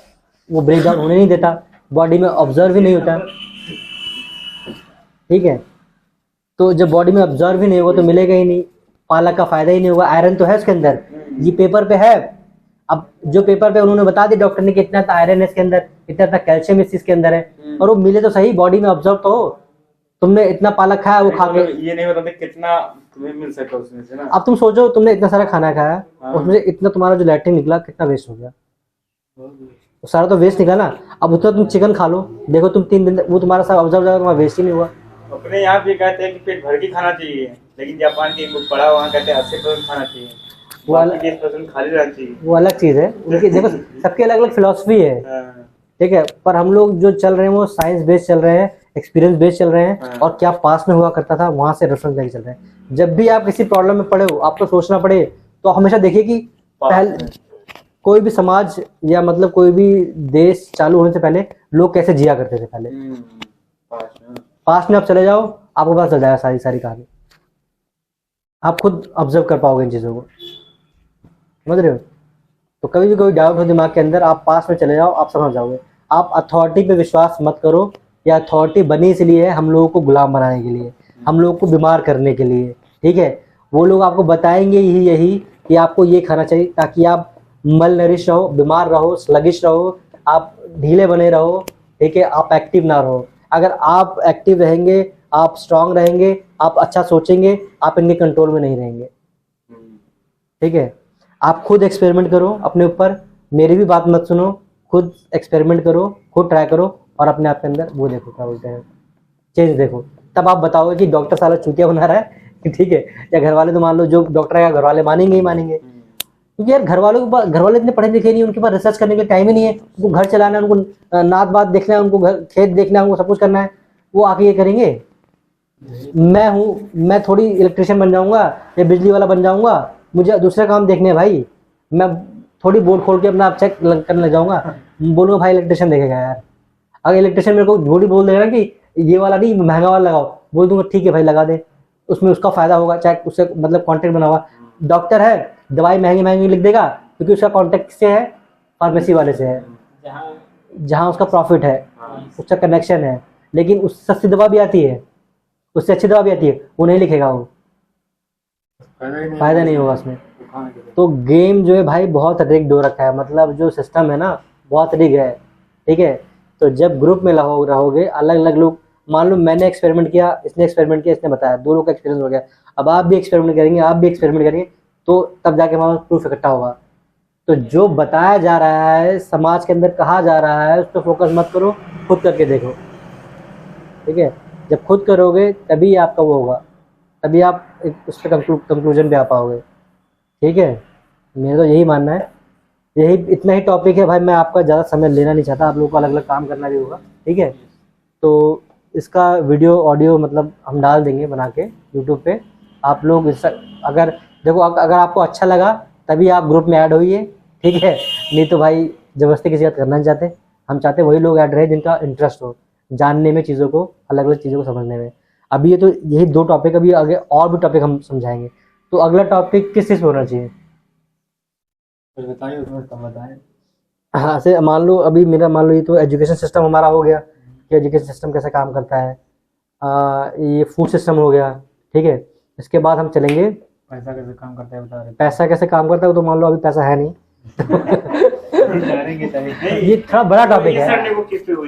वो ब्रेक डाउन होने नहीं देता, बॉडी में ऑब्जर्व ही नहीं होता, ठीक है। तो जब बॉडी में ऑब्जर्व ही नहीं होगा तो मिलेगा ही नहीं, पालक का फायदा ही नहीं होगा। आयरन तो है उसके अंदर, ये पेपर पे है। अब जो पेपर पे उन्होंने बता दिया डॉक्टर ने कि इतना आयरन है इसके अंदर, इतना कैल्शियम इस चीज के अंदर है, और वो मिले तो सही, बॉडी में ऑब्जर्व तो हो। तुमने इतना पालक खाया, वो खा के ये नहीं बताते कितना तुम्हें मिल सकता उसमें से ना। अब तुम सोचो तुमने इतना सारा खाना खाया, उसमें इतना तुम्हारा जो लैट्रिन निकला कितना वेस्ट हो गया, तो सारा तो वेस्ट निकला ना। अब उतना तुम चिकन खा लो, देखो तुम 3 दिन वो तुम्हारा सारा ऑब्जर्व जाएगा, तुम्हारा वेस्ट ही नहीं हुआ। अपने यहाँ पे कहते हैं कि पेट भर के खाना चाहिए, लेकिन जापान के पड़ा वहाँ कहते हैं 80% खाना चाहिए, वो अलग 20% खाली रहना चाहिए, वो अलग चीज है उनकी। देखो सबकी अलग अलग फिलोसफी है, ठीक है। पर हम लोग जो चल रहे हैं वो साइंस बेस्ड चल रहे हैं, एक्सपीरियंस बेस्ड चल रहे हैं, और क्या पास में हुआ करता था वहां से रेफरेंस लेके चल रहे हैं। जब भी आप किसी प्रॉब्लम में पड़े हो, आपको सोचना पड़े, तो हमेशा देखिए कि पहले कोई भी समाज या मतलब कोई भी देश चालू होने से पहले लोग कैसे जिया करते थे पहले। पास्ट में आप चले जाओ, आपको पता चल जाएगा सारी सारी कहानी, आप खुद ऑब्जर्व कर पाओगे इन चीजों को, समझ रहे हो। तो कभी भी कोई डाउट हो दिमाग के अंदर, आप पास में चले जाओ, आप समझ जाओगे। आप अथॉरिटी पे विश्वास मत करो, या अथॉरिटी बनी इसलिए है हम लोगों को गुलाम बनाने के लिए, हम लोगों को बीमार करने के लिए, ठीक है। वो लोग आपको बताएंगे यही कि आपको ये खाना चाहिए ताकि आप मल नरिश रहो, बीमार रहो, स्लगिश रहो, आप ढीले बने रहो, ठीक है, आप एक्टिव ना रहो। अगर आप एक्टिव रहेंगे, आप स्ट्रांग रहेंगे, आप अच्छा सोचेंगे, आप इनके कंट्रोल में नहीं रहेंगे, ठीक है। आप खुद एक्सपेरिमेंट करो अपने ऊपर, मेरी भी बात मत सुनो, खुद एक्सपेरिमेंट करो, खुद ट्राई करो, और अपने आप के अंदर वो देखो क्या बोलते हैं चेंज देखो, तब आप बताओगे कि डॉक्टर साला चूतिया बना रहा है, ठीक है, या घर वाले तो मान लो जो डॉक्टर है घर वाले मानेंगे ही मानेंगे, क्योंकि यार घर वाले इतने पढ़े लिखे नहीं, उनके पास रिसर्च करने के टाइम ही नहीं है, उनको घर चलाना है, उनको नात बात देखना है, उनको घर खेत देखना है, उनको सब कुछ करना है, वो आके ये करेंगे। मैं थोड़ी इलेक्ट्रिशियन बन जाऊंगा या बिजली वाला बन जाऊंगा, मुझे दूसरे काम देखने हैं भाई, मैं थोड़ी बोर्ड खोल के अपना आप चेक करने लग जाऊंगा, बोलूंगा भाई इलेक्ट्रिशियन देखेगा यार। अगर इलेक्ट्रिशियन मेरे को झूठी बोल देगा कि ये वाला नहीं महंगा वाला लगाओ, बोल दूंगा ठीक है भाई लगा दे, उसमें उसका फायदा होगा, चाहे उससे मतलब कॉन्ट्रैक्ट बना हुआ। डॉक्टर है, दवाई महंगी महंगी लिख देगा क्योंकि उसका कॉन्ट्रैक्ट से है, फार्मेसी वाले से है, जहाँ उसका प्रॉफिट है, उसका कनेक्शन है। लेकिन उससे सस्ती दवा भी आती है, उससे अच्छी दवा भी आती है, वो नहीं लिखेगा, वो फायदा नहीं होगा उसमें। तो गेम जो है भाई बहुत रिग्ड हो रखा है, मतलब जो सिस्टम है ना बहुत रिग है, ठीक है। तो जब ग्रुप में रहोगे, अलग अलग लोग, मान लो मैंने एक्सपेरिमेंट किया, इसने एक्सपेरिमेंट किया, इसने बताया, 2 लोग का एक्सपीरियंस हो गया, अब आप भी एक्सपेरिमेंट करेंगे, आप भी एक्सपेरिमेंट करेंगे, तो तब जाके हमारा प्रूफ इकट्ठा होगा। तो जो बताया जा रहा है, समाज के अंदर कहा जा रहा है, उस पर फोकस मत करो, खुद करके देखो, ठीक है। जब खुद करोगे तभी आपका वो होगा, तभी आप उस पर कंक्लूजन पे आ पाओगे, ठीक है। मेरा तो यही मानना है, यही इतना ही टॉपिक है भाई, मैं आपका ज़्यादा समय लेना नहीं चाहता, आप लोगों को अलग अलग काम करना भी होगा, ठीक है। तो इसका वीडियो ऑडियो मतलब हम डाल देंगे बना के यूट्यूब पे, आप लोग अगर देखो अगर आपको अच्छा लगा तभी आप ग्रुप में ऐड होइए, ठीक है, नहीं तो भाई ज़बरदस्ती किसी बात करना नहीं चाहते, हम चाहते वही लोग ऐड रहे जिनका इंटरेस्ट हो जानने में, चीज़ों को, अलग अलग चीज़ों को समझने में। अभी ये तो यही 2 टॉपिक, अभी आगे और भी टॉपिक हम समझाएंगे। तो अगला टॉपिक किस चीज़ पर होना चाहिए, कुछ बताइए, उसमें कम बताएं। हाँ से मान लो अभी मेरा मान लो ये तो एजुकेशन सिस्टम हमारा हो गया कि एजुकेशन सिस्टम कैसे काम करता है, ये फूड सिस्टम हो गया, ठीक है। इसके बाद हम चलेंगे पैसा कैसे काम करता है बता रहे। पैसा कैसे काम करता है, तो मान लो अभी पैसा है नहीं जानेंगे तभी। ये थोड़ा बड़ा टॉपिक है। संडे को किस पे हुई?